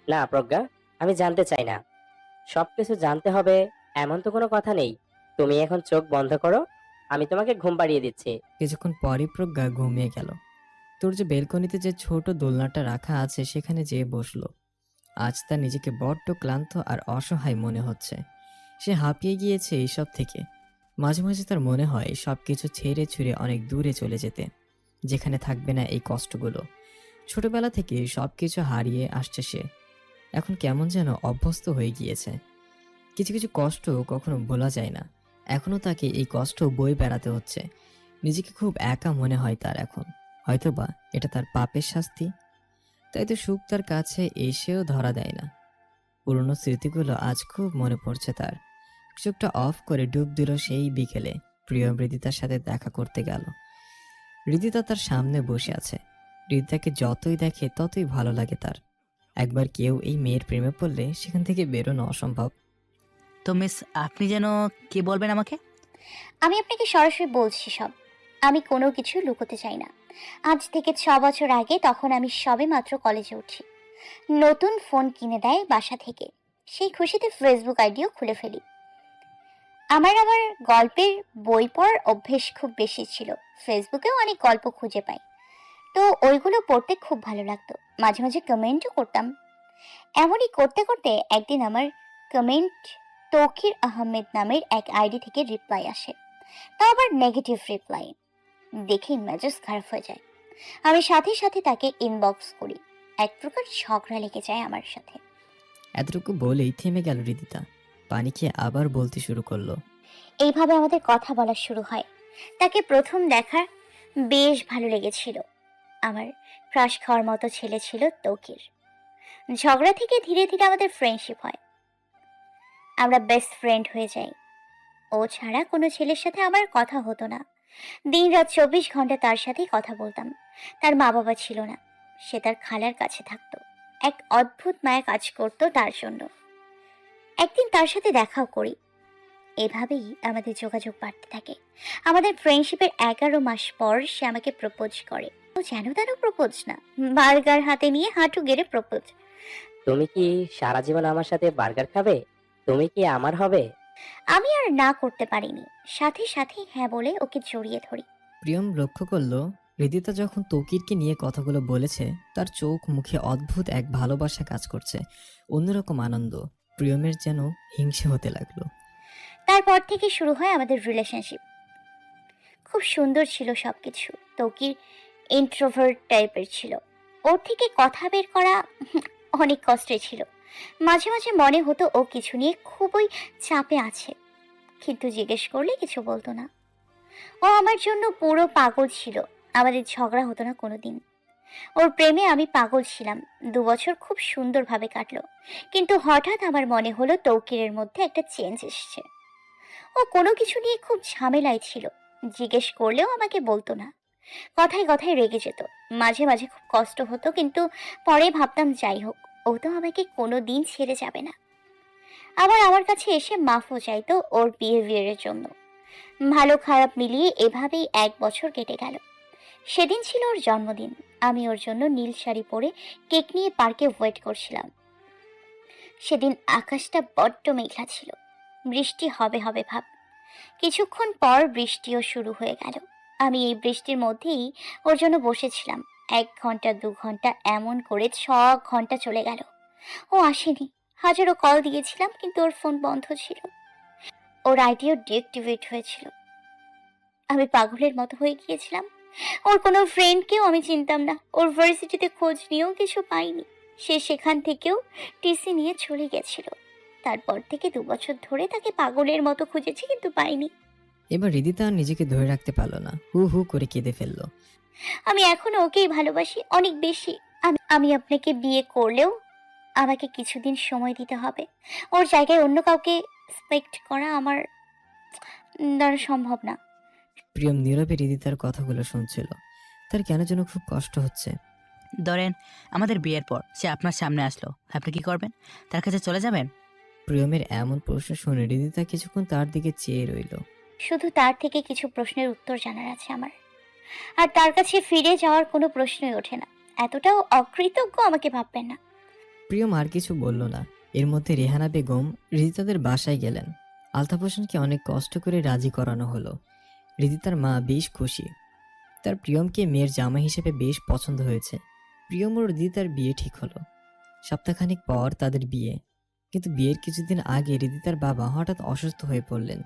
না প্রজ্ঞা, আমি জানতে চাই না। সবকিছু জানতে হবে এমন তো কোনো কথা নেই। তুমি এখন চোখ বন্ধ করো, আমি তোমাকে ঘুম পাড়িয়ে দিচ্ছি। কিছুক্ষণ পরই প্রজ্ঞা ঘুমিয়ে গেল। তুর্য বেলকনিতে যে ছোট দোলনাটা রাখা আছে সেখানে যেয়ে বসলো। আজ তার নিজেকে বড্ড ক্লান্ত আর অসহায় মনে হচ্ছে। সে হাঁপিয়ে গিয়েছে এইসব থেকে। মাঝে মাঝে তার মনে হয় সবকিছু ছেড়ে ছুঁড়ে অনেক দূরে চলে যেতে, যেখানে থাকবে না এই কষ্টগুলো। ছোটবেলা থেকে সবকিছু হারিয়ে আসছে সে। এখন কেমন যেন অভ্যস্ত হয়ে গিয়েছে। কিছু কিছু কষ্ট কখনো ভোলা যায় না। এখনো তাকে এই কষ্ট বয়ে বেড়াতে হচ্ছে। নিজেকে খুব একা মনে হয় তার এখন। হয়তোবা এটা তার পাপের শাস্তি। তাই তো সুখ তার কাছে এসেও ধরা দেয় না। পুরনো স্মৃতিগুলো আজ খুব মনে পড়ছে তার। চোখটা অফ করে ডুব দিল সেই বিকেলে। প্রিয় হৃদিতার সাথে দেখা করতে গেল। হৃদিতা তার সামনে বসে আছে। হৃদিতাকে যতই দেখে ততই ভালো লাগে তার। একবার কেউ এই মেয়ের প্রেমে পড়লে সেখান থেকে বেরোনো অসম্ভব। তো মিস, আপনি যেন কি বলবেন আমাকে? আমি আপনাকে সরাসরি বলছি সব। আমি কোনো কিছু লুকোতে চাই না। আজ থেকে 6 বছর আগে, তখন আমি সবেমাত্র কলেজে উঠি, নতুন ফোন কিনে দেয় বাসা থেকে। সেই খুশিতে ফেসবুক আইডিও খুলে ফেলি। আমার গল্পের বই পড়ার অভ্যেস খুব বেশি ছিল। ফেসবুকেও অনেক গল্প খুঁজে পাই, তো ওইগুলো পড়তে খুব ভালো লাগতো। মাঝে মাঝে কমেন্টও করতাম। এমনই করতে করতে একদিন আমার কমেন্ট তৌকির আহমেদ নামের এক আইডি থেকে রিপ্লাই আসে, তাও আবার নেগেটিভ রিপ্লাই। দেখে মেজাজ খারাপ হয়ে যায়। আমি সাথে সাথে তাকে ইনবক্স করি। এক প্রকার ঝগড়া লেগে যায় আমার সাথে। এতটুকু বলেই থেমে গেল হৃদিতা। পানি খেয়ে আবার বলতে শুরু করলো। এইভাবে আমাদের কথা বলা শুরু হয়। তাকে প্রথম দেখা বেশ ভালো লেগেছিল। আমার ক্রাশ খাওয়ার মতো ছেলে ছিল তৌকির। ঝগড়া থেকে ধীরে ধীরে আমাদের ফ্রেন্ডশিপ হয়। আমরা বেস্ট ফ্রেন্ড হয়ে যাই। ও ছাড়া কোনো ছেলের সাথে আমার কথা হতো না। দিন রাত 24 ঘন্টা তার সাথেই কথা বলতাম। তার মা বাবা ছিল না, সে তার খালার কাছে থাকতো। এক অদ্ভুত মায়া কাজ করতো তার জন্য। একদিন তার সাথে দেখাও করি। এভাবেই আমাদের যোগাযোগ বাড়তে থাকে। আমাদের ফ্রেন্ডশিপের 11 মাস পর সে আমাকে প্রপোজ করে। ও যেন তেন প্রপোজ না, বার্গার হাতে নিয়ে হাঁটু গেড়ে প্রপোজ। তুমি কি সারা জীবন আমার সাথে বার্গার খাবে? তুমি কি আমার হবে? আমি আর না করতে পারিনি, সাথে সাথে হ্যাঁ বলে ওকে জড়িয়ে ধরি। প্রিয়ম লক্ষ্য করলো হৃদিতা যখন তৌকিরকে নিয়ে কথাগুলো বলেছে তার চোখ মুখে অদ্ভুত এক ভালোবাসা কাজ করছে, অন্যরকম আনন্দ। প্রিয়মের যেন হিংসে হতে লাগলো। তারপর থেকে শুরু হয় আমাদের রিলেশনশিপ। খুব সুন্দর ছিল সবকিছু। তৌকির ইন্ট্রোভার্ট টাইপের ছিল। ওর থেকে কথা বের করা অনেক কষ্টের ছিল। মাঝে মাঝে মনে হতো ও কিছু নিয়ে খুবই চাপে আছে, কিন্তু জিজ্ঞেস করলে কিছু বলতো না। ও আমার জন্য পুরো পাগল ছিল। আমাদের ঝগড়া হতো না কোনোদিন। ওর প্রেমে আমি পাগল ছিলাম। 2 বছর খুব সুন্দরভাবে কাটলো, কিন্তু হঠাৎ আমার মনে হলো তৌকিরের মধ্যে একটা চেঞ্জ এসছে। ও কোনো কিছু নিয়ে খুব ঝামেলায় ছিল। জিজ্ঞেস করলেও আমাকে বলতো না। কথায় কথায় রেগে যেত। মাঝে মাঝে খুব কষ্ট হতো, কিন্তু পরে ভাবতাম যাই হোক, ও তো আমাকে কোনো দিন ছেড়ে যাবে না। আবার আমার কাছে এসে মাফও চাইতো ওর বিহেভিয়ারের জন্য। ভালো খারাপ মিলিয়ে এভাবেই 1 বছর কেটে গেল। সেদিন ছিল ওর জন্মদিন। আমি ওর জন্য নীল শাড়ি পরে কেক নিয়ে পার্কে ওয়েট করছিলাম। সেদিন আকাশটা বড্ড মেঘলা ছিল, বৃষ্টি হবে হবে ভাব। কিছুক্ষণ পর বৃষ্টিও শুরু হয়ে গেল। আমি এই বৃষ্টির মধ্যেই ওর জন্য বসেছিলাম। 1 ঘন্টা 2 ঘন্টা এমন করে 6 ঘন্টা চলে গেল। ও আসেনি। হাজারো কল দিয়েছিলাম কিন্তু ওর ফোন বন্ধ ছিল। ওর আইডিও ডিএক্টিভেট হয়েছিল। আমি পাগলের মতো হয়ে গিয়েছিলাম। ওর কোনো ফ্রেন্ডকেও আমি চিনতাম না। ওর ভার্সিটিতে খোঁজ নিয়েও কিছু পাইনি। সে সেখান থেকেও টিসি নিয়ে চলে গেছিল। তারপর থেকে 2 বছর ধরে তাকে পাগলের মতো খুঁজেছি কিন্তু পাইনি। এবার রিদিতা আর নিজেকে ধরে রাখতে পারল না, হু হু করে কেঁদে ফেলল। আমি এখনো ওকেই ভালোবাসি, অনেক বেশি। আমি আপনাকে বিয়ে করলেও আমাকে কিছুদিন সময় দিতে হবে। ওর জায়গায় অন্য কাউকে এক্সপেক্ট করা আমার দ্বারা সম্ভব না। প্রিয়ম নীরবে রিদিতার কথাগুলো শুনছিল। তার কেন যেন খুব কষ্ট হচ্ছে। ধরেন আমাদের বিয়ের পর সে আপনার সামনে আসলো, আপনি কি করবেন? তার কাছে চলে যাবেন? প্রিয়মের এমন প্রশ্ন শুনে রিদিতা কিছুক্ষণ তার দিকে চেয়ে রইল। শুধু তার থেকে কিছু প্রশ্নের উত্তর জানার আছে আমার, আর তার কাছে ফিরে যাওয়ার কোনো প্রশ্নই ওঠে না। এতটাও অকৃতজ্ঞ আমাকে ভাববেন না। প্রিয়ম আর কিছু বলল না। এর মধ্যে রেহানা বেগম রিদিতাদের বাসায় গেলেন। আলতাফ হোসেনকে অনেক কষ্ট করে রাজি করানো হলো। রিদিতার মা বেশ খুশি। তার প্রিয়মকে মেয়ের জামাই হিসেবে বেশ পছন্দ হয়েছে। প্রিয়ম ও রিদিতার বিয়ে ঠিক হলো। সপ্তাহখানেক পর তাদের বিয়ে। কিন্তু বিয়ের কিছুদিন আগে রিদিতার বাবা হঠাৎ অসুস্থ হয়ে পড়লেন।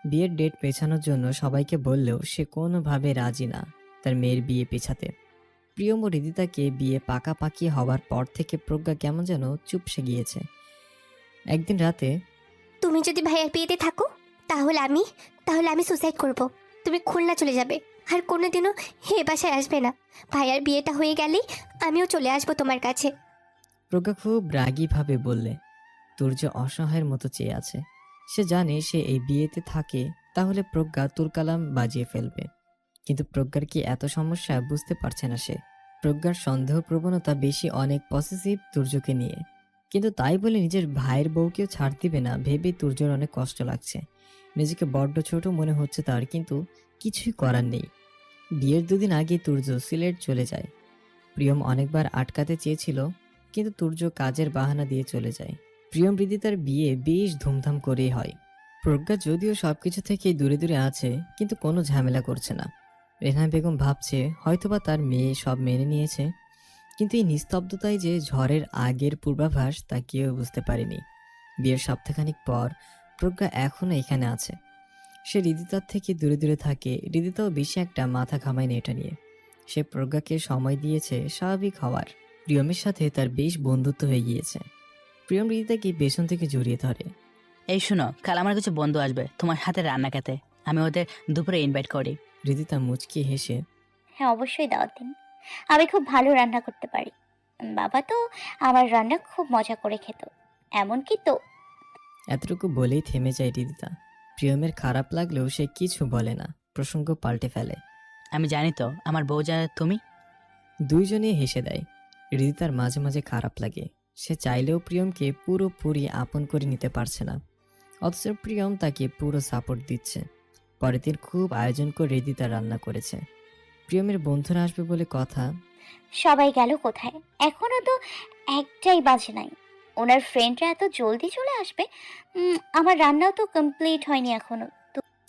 বিয়ের ডেট পেছানোর জন্য সবাইকে বললেও সে কোনোভাবে রাজি না তার মেয়ের বিয়ে পেছাতে। প্রিয়ম ও রিদিতাকে বিয়ে পাকাপাকি হওয়ার পর থেকে প্রজ্ঞা কেমন যেন চুপসে গিয়েছে। একদিন রাতে তুমি যদি ভাইয়ার বিয়েতে থাকো তাহলে আমি সুসাইড করব। তুমি খুলনা চলে যাবে আর কোনোদিনও হে বাসায় আসবে না। ভাইয়ার বিয়েটা হয়ে গেলেই আমিও চলে আসবো তোমার কাছে। প্রজ্ঞা খুব রাগীভাবে বললে। তুর্য অসহায়ের মতো চেয়ে আছে। সে জানে সে এই বিয়েতে থাকে তাহলে প্রজ্ঞা তুলকালাম বাজিয়ে ফেলবে। কিন্তু প্রজ্ঞার কি এত সমস্যা বুঝতে পারছে না সে। প্রজ্ঞার সন্দেহ প্রবণতা বেশি, অনেক পসেসিভ তুর্যকে নিয়ে। কিন্তু তাই বলে নিজের ভাইয়ের বউকেও ছাড় দিবে না ভেবে তুর্যর অনেক কষ্ট লাগছে। নিজেকে বড্ড ছোট মনে হচ্ছে তার, কিন্তু কিছুই করার নেই। বিয়ের 2 দিন আগে তুর্য সিলেট চলে যায়। প্রিয়ম অনেকবার আটকাতে চেয়েছিল কিন্তু তুর্য কাজের বাহানা দিয়ে চলে যায়। প্রিয়ম রিদিতার বিয়ে বেশ ধুমধাম করেই হয়। প্রজ্ঞা যদিও সবকিছু থেকে দূরে দূরে আছে কিন্তু কোনো ঝামেলা করছে না। রেহানা বেগম ভাবছে হয়তোবা তার মেয়ে সব মেনে নিয়েছে। কিন্তু এই নিস্তব্ধতায় যে ঝড়ের আগের পূর্বাভাস তা কেউ বুঝতে পারেনি। বিয়ের সপ্তাহখানিক পর প্রজ্ঞা এখনো এখানে আছে। সে রিদিতার থেকে দূরে দূরে থাকে। রিদিতাও বেশি একটা মাথা ঘামায়নি এটা নিয়ে। সে প্রজ্ঞাকে সময় দিয়েছে স্বাভাবিক হওয়ার। প্রিয়মের সাথে তার বেশ বন্ধুত্ব হয়ে গিয়েছে। প্রিয়ম রিদিতাকে পেছন থেকে জড়িয়ে ধরে। এই শুনো, কাল আমার কিছু বন্ধু আসবে তোমার হাতে রান্না খেতে। আমি ওদের দুপুরে ইনভাইট করি। রিদিতা মুচকি হেসে হ্যাঁ, অবশ্যই দাওয়াত দিন। আমি খুব ভালো রান্না করতে পারি। বাবা তো আমার রান্না খুব মজা করে খেত। এমনকি তো এতটুকু বলেই থেমে যায় রিদিতা। প্রিয়মের খারাপ লাগলেও সে কিছু বলে না, প্রসঙ্গ পাল্টে ফেলে। আমি জানি তো আমার বউ জানে তুমি। দুইজনেই হেসে দেয়। রিদিতার মাঝে মাঝে খারাপ লাগে। সে চাইলেও প্রিয়মকে পুরোপুরি আপন করে নিতে পারছে না, অথচ প্রিয়ম তাকে পুরো সাপোর্ট দিচ্ছে। পরের দিন খুব আয়োজন করে রিদিতা রান্না করেছে। প্রিয়মের বন্ধুরা আসবে বলে কথা। সবাই গেল কোথায়? এখনো তো 1টাই বাজে নাই। ওনার ফ্রেন্ডরা এত জলদি চলে আসবে? আমার রান্নাও তো কমপ্লিট হয়নি এখনো।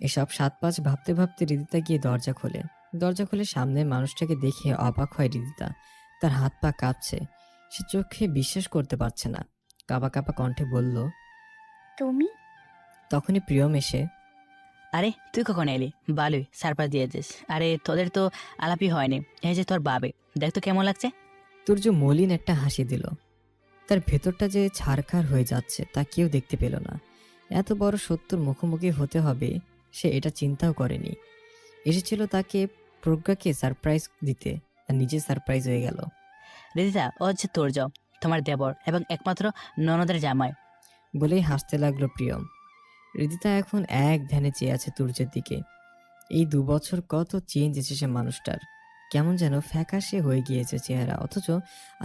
এসব 7-5 ভাবতে ভাবতে রিদিতা গিয়ে দরজা খোলে। দরজা খুলে সামনে মানুষটাকে দেখে অবাক হয় রিদিতা। তার হাত পা কাঁপছে। সে চোখে বিশ্বাস করতে পারছে না। কাঁপা কাঁপা কণ্ঠে বলল, তুমি? তখনই প্রিয়ম এসে, আরে তুই কখন এলি? ভালোই সারপ্রাইজ দিয়েছিস। আরে তোদের তো আলাপই হয়নি। এই যে তোর বাবে, দেখ তো কেমন লাগছে। তুর্য মলিন একটা হাসি দিল। তার ভেতরটা যে ছারখার হয়ে যাচ্ছে তা কেউ দেখতে পেল না। এত বড় সত্যর মুখোমুখি হতে হবে সে এটা চিন্তাও করেনি। এসেছিল তাকে প্রজ্ঞাকে সারপ্রাইজ দিতে, আর নিজে সারপ্রাইজ হয়ে গেল। রিদিতা, ও হচ্ছে তোর্য, তোমার দেবর এবং একমাত্র ননদের জামাই। বলেই হাসতে লাগলো প্রিয়ম। রিদিতা এখন এক ধ্যানে চেয়ে আছে তুর্যের দিকে। এই 2 বছর কত চেঞ্জ এসেছে মানুষটার। কেমন যেন ফ্যাকাশে হয়ে গিয়েছে চেহারা, অথচ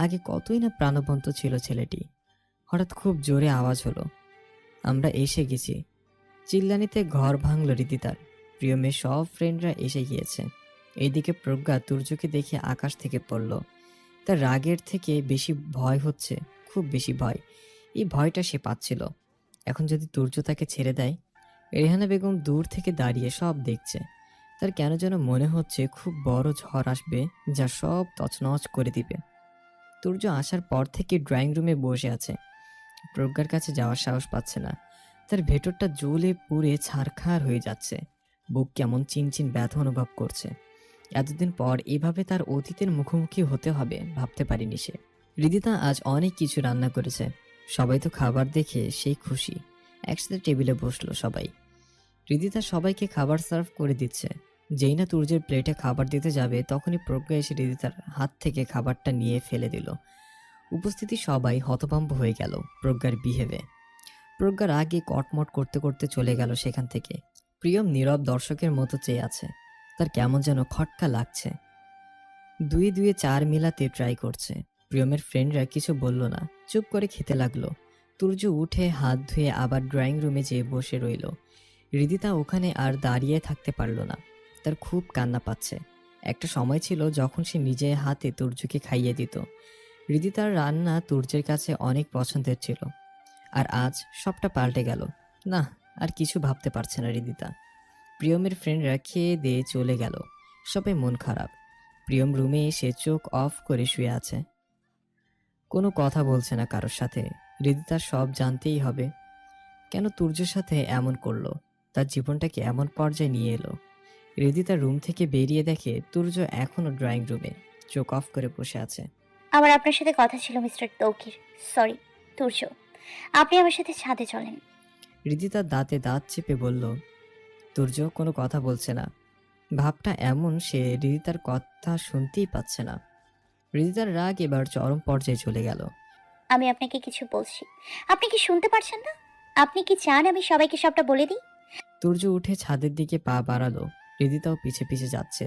আগে কতই না প্রাণবন্ত ছিল ছেলেটি। হঠাৎ খুব জোরে আওয়াজ হলো, আমরা এসে গেছি। চিল্লানিতে ঘর ভাঙল রিদিতার। প্রিয়মের সব ফ্রেন্ডরা এসে গিয়েছে। এইদিকে প্রজ্ঞা তুর্যকে দেখে আকাশ থেকে পড়ল। তার রাগের থেকে বেশি ভয় হচ্ছে, খুব বেশি ভয়। এই ভয়টা সে পাচ্ছিল। এখন যদি তুর্য তাকে ছেড়ে দেয়। রেহানা বেগম দূর থেকে দাঁড়িয়ে সব দেখছে। তার কেন যেন মনে হচ্ছে খুব বড় ঝড় আসবে, যা সব তছনছ করে দিবে। তুর্য আসার পর থেকে ড্রয়িং রুমে বসে আছে। প্রজ্ঞার কাছে যাওয়ার সাহস পাচ্ছে না। তার ভেতরটা জ্বলে পুড়ে ছারখার হয়ে যাচ্ছে। বুক কেমন চিনচিন ব্যথা অনুভব করছে। এতদিন পর এভাবে তার অতীতের মুখোমুখি হতে হবে ভাবতে পারেনি সে। হৃদিতা আজ অনেক কিছু রান্না করেছে। সবাই তো খাবার দেখে সেই খুশি। একসাথে টেবিলে বসলো সবাই। হৃদিতা সবাইকে খাবার সার্ভ করে দিচ্ছে। যেই না তুর্যের প্লেটে খাবার দিতে যাবে, তখনই প্রজ্ঞা এসে হৃদিতার হাত থেকে খাবারটা নিয়ে ফেলে দিল। উপস্থিতি সবাই হতভম্ব হয়ে গেল প্রজ্ঞার বিহেভে। প্রজ্ঞার আগে কটমট করতে করতে চলে গেল সেখান থেকে। প্রিয়ম নীরব দর্শকের মতো চেয়ে আছে। তার কেমন যেন খটকা লাগছে। দুয়ে দুয়ে চার মিলাতে ট্রাই করছে। প্রিয়মের ফ্রেন্ডরা কিছু বলল না, চুপ করে খেতে লাগলো। তুর্য উঠে হাত ধুয়ে আবার ড্রয়িং রুমে যেয়ে বসে রইল। হৃদিতা ওখানে আর দাঁড়িয়ে থাকতে পারল না। তার খুব কান্না পাচ্ছে। একটা সময় ছিল যখন সে নিজে হাতে তুর্যকে খাইয়ে দিত। হৃদিতার রান্না তুর্যের কাছে অনেক পছন্দের ছিল। আর আজ সবটা পাল্টে গেল। না, আর কিছু ভাবতে পারছে না হৃদিতা। প্রিয়মের ফ্রেন্ডরা খেয়ে দিয়ে চলে গেল। সবাই মন খারাপ। প্রিয়ম রুমে এসে চোখ অফ করে শুয়ে আছে। কোনো কথা বলছে না কারোর সাথে। হৃদিতার সব জানতেই হবে। কেন তুর্যের সাথে এমন করলো? তার জীবনটাকে এমন পর্যায়ে নিয়ে এলো। হৃদিতার রুম থেকে বেরিয়ে দেখে তুর্য এখনো ড্রয়িং রুমে চোখ অফ করে বসে আছে। আমার আপনার সাথে কথা ছিল মিস্টার তৌকির। সরি তুর্য, আপনি আমার সাথে ছাদে চলেন। হৃদিতার দাঁতে দাঁত চেপে বলল। তুর্য কোনো কথা বলছে না। ভাবটা এমন, সে হৃদিতার কথা শুনতেই পাচ্ছে না। হৃদিতার রাগ এবার চরম পর্যায়ে চলে গেল। আমি আপনাকে কিছু বলছি, আপনি কি শুনতে পারছেন না? আপনি কি চান আমি সবাইকে সবটা বলে দিই? তুর্য উঠে ছাদের দিকে পা বাড়ালো। হৃদিতাও পিছে পিছে যাচ্ছে।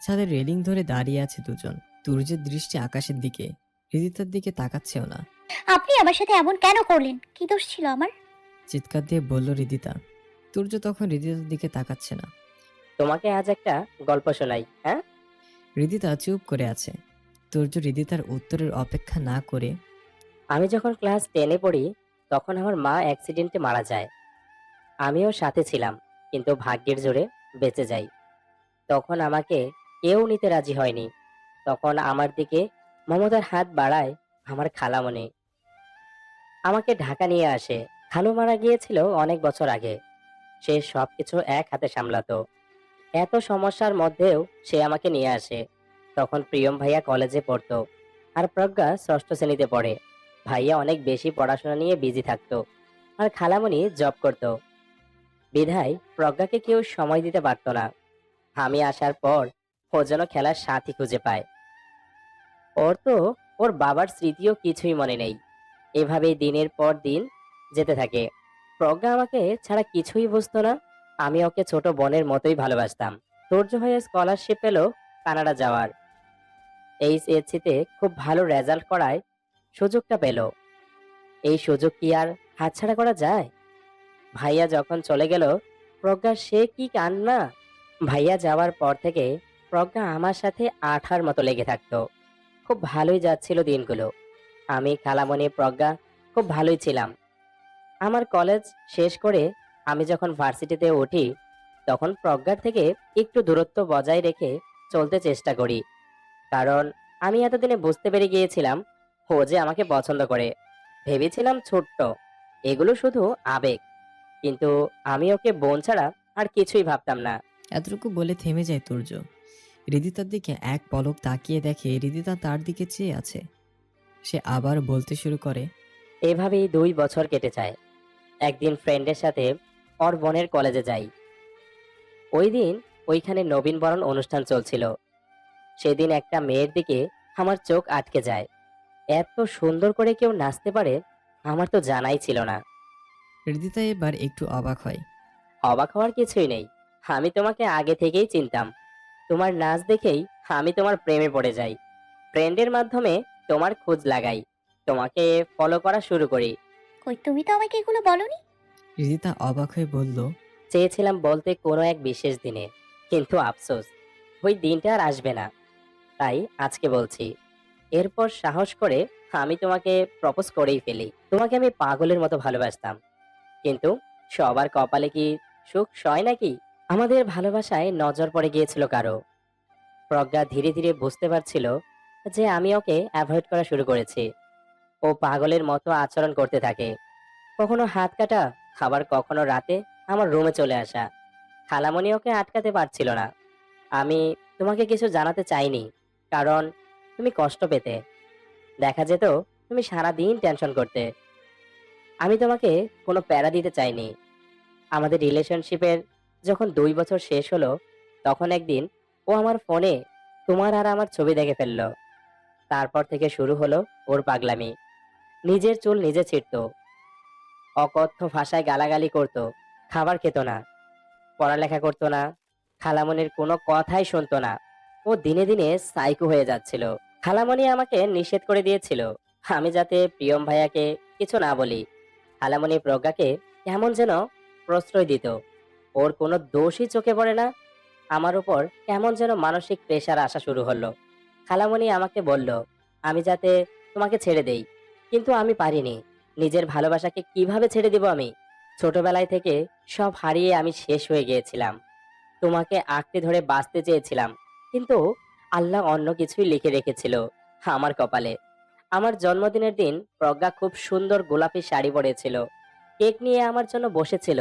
ছাদের রেলিং ধরে দাঁড়িয়ে আছে দুজন। তুর্যের দৃষ্টি আকাশের দিকে, হৃদিতার দিকে তাকাচ্ছেও না। আপনি আমার সাথে এমন কেন করলেন? কি দোষ ছিল আমার? চিৎকার দিয়ে বলল হৃদিতা। তুর্য তখন হৃদিতার দিকে তাকাচ্ছে না। তোমাকে আজ একটা গল্প শোনাই, হ্যাঁ? হৃদিতা চুপ করে আছে। তুর্য হৃদিতার উত্তরের অপেক্ষা না করে, আমি যখন ক্লাস 10-এ পড়ি, তখন আমার মা অ্যাক্সিডেন্টে মারা যায়। আমিও সাথে ছিলাম, কিন্তু ভাগ্যের জোরে বেঁচে যাই। তখন আমাকে কেউ নিতে রাজি হয়নি। তখন আমার দিকে মমতার হাত বাড়ায় আমার খালামণি। আমাকে ঢাকা নিয়ে আসে। খালু মারা গিয়েছিল অনেক বছর আগে। সে সবকিছু এক হাতে সামলাতো। এত সমস্যার মধ্যেও সে আমাকে নিয়ে আসে। তখন প্রিয়ম ভাইয়া কলেজে পড়তো, আর প্রজ্ঞা ষষ্ঠ শ্রেণীতে পড়ে। ভাইয়া অনেক বেশি পড়াশোনা নিয়ে বিজি থাকতো, আর খালামণি জব করতো। বিধায় প্রজ্ঞাকে কেউ সময় দিতে পারতো না। আমি আসার পর ও যেন খেলার সাথী খুঁজে পায়। ওর তো ওর বাবার স্মৃতিও কিছুই মনে নেই। এভাবেই দিনের পর দিন যেতে থাকে। প্রজ্ঞা আমাকে ছাড়া কিছুই বুঝতো না। আমি ওকে ছোট বোনের মতোই ভালোবাসতাম। সূর্য হয়ে স্কলারশিপ পেল কানাডা যাওয়ার। এইচএসসিতে খুব ভালো রেজাল্ট করায় সুযোগটা পেল। এই সুযোগ কি আর হাতছাড়া করা যায়? ভাইয়া যখন চলে গেল, প্রজ্ঞা সে কি কান্না! ভাইয়া যাওয়ার পর থেকে প্রজ্ঞা আমার সাথে আঠার মতো লেগে থাকতো। খুব ভালোই যাচ্ছিল দিনগুলো। আমি, খালামণি, প্রজ্ঞা খুব ভালোই ছিলাম। আমার কলেজ শেষ করে আমি যখন ভার্সিটিতে উঠি, তখন প্রজ্ঞার থেকে একটু দূরত্ব বজায় রেখে চলতে চেষ্টা করি। কারণ আমি এতদিনে বুঝতে পেরে গিয়েছিলাম ও যে আমাকে পছন্দ করে। ভেবেছিলাম ছোট্ট, এগুলো শুধু আবেগ। কিন্তু আমি ওকে বোন ছাড়া আর কিছুই ভাবতাম না। এতটুকু বলে থেমে যায় তুর্য। হৃদিতার দিকে এক পলক তাকিয়ে দেখে হৃদিতা তার দিকে চেয়ে আছে। সে আবার বলতে শুরু করে। এভাবেই 2 বছর কেটে যায়। একদিন ফ্রেন্ডের সাথে ওর বোনের কলেজে যাই। ওই দিন ওইখানে নবীনবরণ অনুষ্ঠান চলছিল। সেদিন একটা মেয়ের দিকে আমার চোখ আটকে যায়। এত সুন্দর করে কেউ নাচতে পারে আমার তো জানাই ছিল না। হৃদিতা এবার একটু অবাক হয়। অবাক হওয়ার কিছুই নেই। আমি তোমাকে আগে থেকেই চিনতাম। তোমার নাচ দেখেই আমি তোমার প্রেমে পড়ে যাই। ফ্রেন্ডের মাধ্যমে তোমার খোঁজ লাগাই, তোমাকে ফলো করা শুরু করি। কই, তুমি তো আমাকে এগুলো বলনি। হৃদিতা অবাক হয়ে বলল। চেয়েছিলাম বলতে কোনো এক বিশেষ দিনে, কিন্তু আফসোস ওই দিনটা আর আসবে না, তাই আজকে বলছি। এরপর সাহস করে আমি তোমাকে প্রপোজ করেই ফেলি। তোমাকে আমি পাগলের মতো ভালোবাসতাম, কিন্তু সবার কপালে কি সুখ সয় নাকি? আমাদের ভালোবাসায় নজর পড়ে গিয়েছিল কারো। প্রজ্ঞা ধীরে ধীরে বুঝতে পারছিল যে আমি ওকে অ্যাভয়েড করা শুরু করেছি। ও পাগলের মতো আচরণ করতে থাকে, কখনো হাত কাটা, আবার কখনো রাতে আমার রুমে চলে আসা। খালামণি ওকে আটকাতে পারছিল না। আমি তোমাকে কিছু জানাতে চাইনি, কারণ তুমি কষ্ট পেতে। দেখা যেত তুমি সারাদিন টেনশন করতে। আমি তোমাকে কোনো প্যারা দিতে চাইনি। আমাদের রিলেশনশিপের যখন 2 বছর শেষ হলো, তখন একদিন ও আমার ফোনে তোমার আর আমার ছবি দেখে ফেললো। তারপর থেকে শুরু হলো ওর পাগলামি। নিজের চুল নিজে ছিঁড়তো, অকথ্য ভাষায় গালাগালি করতো, খাবার খেত না, পড়ালেখা করতো না, খালামণির কোনো কথাই শুনতো না। ও দিনে দিনে সাইকো হয়ে যাচ্ছিল। খালামণি আমাকে নিষেধ করে দিয়েছিল আমি যাতে প্রিয়ম ভাইয়াকে কিছু না বলি। খালামণি প্রজ্ঞাকে কেমন যেন প্রশ্রয় দিত। ওর কোনো দোষই চোখে পড়ে না। আমার উপর কেমন যেন মানসিক প্রেশার আসা শুরু হলো। খালামণি আমাকে বলল আমি যাতে তোমাকে ছেড়ে দেই, কিন্তু আমি পারিনি। নিজের ভালোবাসাকে কিভাবে ছেড়ে দিব আমি? ছোটবেলায় থেকে সব হারিয়ে আমি শেষ হয়ে গিয়েছিলাম। তোমাকে আঁকড়ে ধরে বাঁচতে চেয়েছিলাম, কিন্তু আল্লাহ অন্য কিছুই লিখে রেখেছিল আমার কপালে। আমার জন্মদিনের দিন প্রজ্ঞা খুব সুন্দর গোলাপি শাড়ি পরেছিল, কেক নিয়ে আমার জন্য বসেছিল,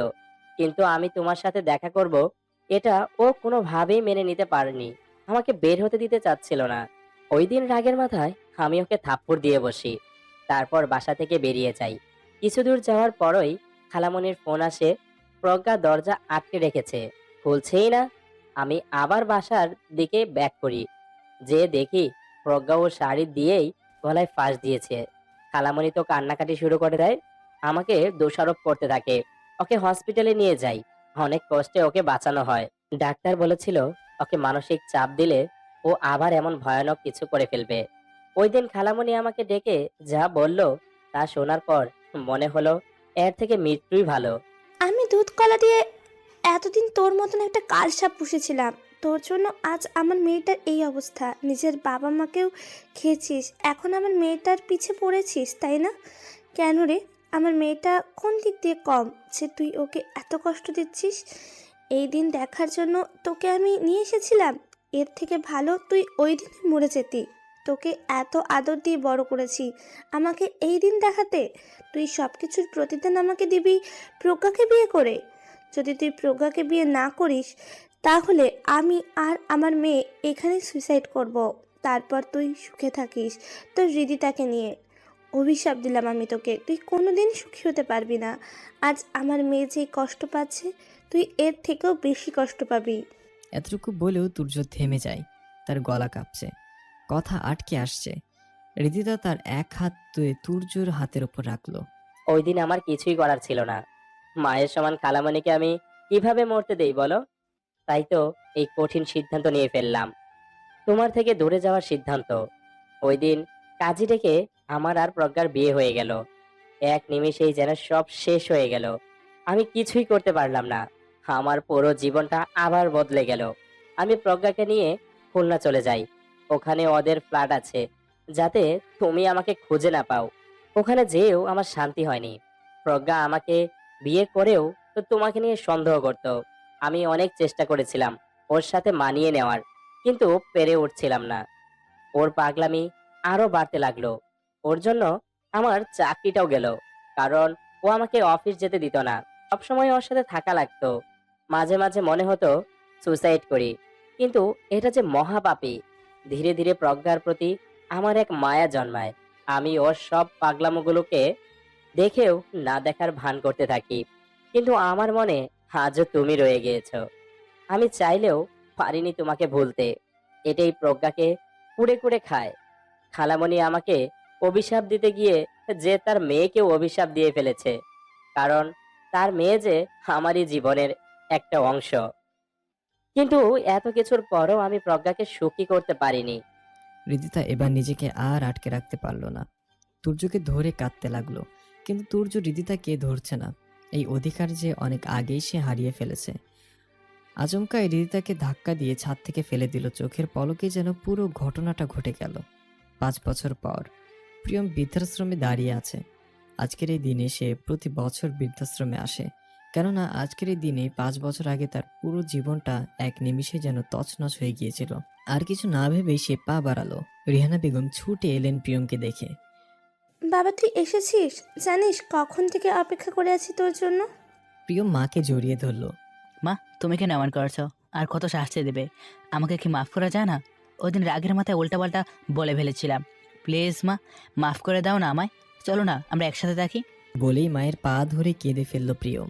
কিন্তু আমি তোমার সাথে দেখা করব এটা ও কোনোভাবেই মেনে নিতে পারেনি। আমাকে বের হতে দিতে চাচ্ছিল না। ওই দিন রাগের মাথায় আমি ওকে থাপ্পড় দিয়ে বসি, তারপর বাসা থেকে বেরিয়ে যাই। কিছু দূর যাওয়ার পরই খালামণির ফোন আসে। প্রজ্ঞা দরজা আটকে রেখেছে, খুলছেই না। আমি আবার বাসার দিকে ব্যাক করি, যে দেখি প্রজ্ঞা ও শাড়ি দিয়েই গলায় ফাঁস দিয়েছে। খালামণি তো কান্নাকাটি শুরু করে দেয়, আমাকে দোষারোপ করতে থাকে। ওকে হসপিটালে নিয়ে যাই, অনেক কষ্টে ওকে বাঁচানো হয়। ডাক্তার বলেছিল ওকে মানসিক চাপ দিলে ও আবার এমন ভয়ানক কিছু করে ফেলবে। ওই দিন খালামণি আমাকে ডেকে যা বলল, তা শোনার পর মনে হলো এর থেকে মৃত্যুই ভালো। আমি দুধ কলা দিয়ে এতদিন তোর মতন একটা কালসাপ পুষেছিলাম। তোর জন্য আজ আমার মেয়েটার এই অবস্থা। নিজের বাবা মাকেও খেয়েছিস, এখন আমার মেয়েটার পিছে পড়েছিস, তাই না? কেন রে? আমার মেয়েটা কোন দিক দিয়ে কম যে তুই ওকে এত কষ্ট দিচ্ছিস? এই দিন দেখার জন্য তোকে আমি নিয়ে এসেছিলাম। এর থেকে ভালো তুই ওই দিনে মরে যেতি। তোকে এত আদর দিয়ে বড় করেছি, আমাকে এই দিন দেখাতে? তুই সব কিছুর প্রতিদান আমাকে দিবি প্রজ্ঞাকে বিয়ে করে। যদি তুই প্রজ্ঞাকে বিয়ে না করিস, তাহলে আমি আর আমার মেয়ে এখানে সুইসাইড করব। তারপর তুই সুখে থাকিস তোর হৃদিতাকে নিয়ে। অভিশাপ দিলাম আমি তোকে, তুই কোনোদিন সুখী হতে পারবি না। আজ আমার মেয়ে যে কষ্ট পাচ্ছে, তুই এর থেকেও বেশি কষ্ট পাবি। এতটুকু বলেও তুর্য থেমে যায়, তার গলা কাঁপছে, কথা আটকে আসছে। রিদিতা তার এক হাত তুলে তুর্যর হাতের ওপর রাখলো। ওই দিন আমার কিছুই করার ছিল না। মায়ের সমান খালামণিকে আমি কিভাবে মরতে দেই বলো? তাই তো এই কঠিন সিদ্ধান্ত নিয়ে ফেললাম, তোমার থেকে দূরে যাওয়ার সিদ্ধান্ত। ওই দিন কাজী ডেকে আমার আর প্রজ্ঞার বিয়ে হয়ে গেল। এক নিমেষেই যেন সব শেষ হয়ে গেল। আমি কিছুই করতে পারলাম না। আমার পুরো জীবনটা আবার বদলে গেল। আমি প্রজ্ঞাকে নিয়ে খুলনা চলে যাই। ওখানে ওদের ফ্ল্যাট আছে, যাতে তুমি আমাকে খুঁজে না পাও। ওখানে যেও আমার শান্তি হয়নি। প্রজ্ঞা আমাকে বিয়ে করেও তো তোমাকে নিয়ে সন্দেহ করত। আমি অনেক চেষ্টা করেছিলাম ওর সাথে মানিয়ে নেওয়ার, কিন্তু পেরে উঠছিলাম না। ওর পাগলামি আরো বাড়তে লাগলো। ওর জন্য আমার চাকরিটাও গেল, কারণ ও আমাকে অফিস যেতে দিত না। সবসময় ওর সাথে থাকা লাগতো। মাঝে মাঝে মনে হতো সুসাইড করি, কিন্তু এটা যে মহাপাপী। ধীরে ধীরে প্রজ্ঞার প্রতি আমার এক মায়া জন্মায়। আমি ওর সব পাগলামোগুলোকে দেখেও না দেখার ভান করতে থাকি, কিন্তু আমার মনে আজও তুমি রয়ে গিয়েছো। আমি চাইলেও পারিনি তোমাকে ভুলতে। এটাই প্রজ্ঞাকে কুড়ে কুড়ে খায়। খালামণি আমাকে অভিশাপ দিতে গিয়ে যে তার মেয়েকেও অভিশাপ দিয়ে ফেলেছে, কারণ তার মেয়ে যে আমারই জীবনের একটা অংশ। কিন্তু এত কিছুর পরও আমি প্রজ্ঞাকে সুখী করতে পারিনি। রিদিতা এবার নিজেকে আর আটকে রাখতে পারলো না, তুর্যকে ধরে কাঁদতে লাগলো। কিন্তু তুর্য রিদিতাকে ধরছে না। এই অধিকার যে অনেক আগেই সে হারিয়ে ফেলেছে। আচমকাই রিদিতাকে ধাক্কা দিয়ে ছাদ থেকে ফেলে দিল। চোখের পলকে যেন পুরো ঘটনাটা ঘটে গেল। 5 বছর পর প্রিয়ম বৃদ্ধাশ্রমে দাঁড়িয়ে আছে। আজকের এই দিনে সে প্রতি বছর বৃদ্ধাশ্রমে আসে, কেননা আজকের এই দিনে 5 বছর আগে তার পুরো জীবনটা এক নিমিষে যেন তছনছ হয়ে গিয়েছিল। আর কিছু না ভেবেই সে পা বাড়ালো। রেহানা বেগম ছুটে এলেন প্রিয়মকে দেখে। বাবা তুই এসেছিস? জানিস কখন থেকে অপেক্ষা করে আছি তোর জন্য। প্রিয়ম মাকে জড়িয়ে ধরল। মা, তুমি কেন এমন করছো? আর কত শাস্তি দেবে? আমাকে কি মাফ করা যায় না? ওই দিন রাগের মাথায় উল্টাপাল্টা বলে ফেলেছিলাম। প্লিজ মা, মাফ করে দাও না আমায়। চলো না আমরা একসাথে থাকি। বলেই মায়ের পা ধরে কেঁদে ফেলল প্রিয়ম।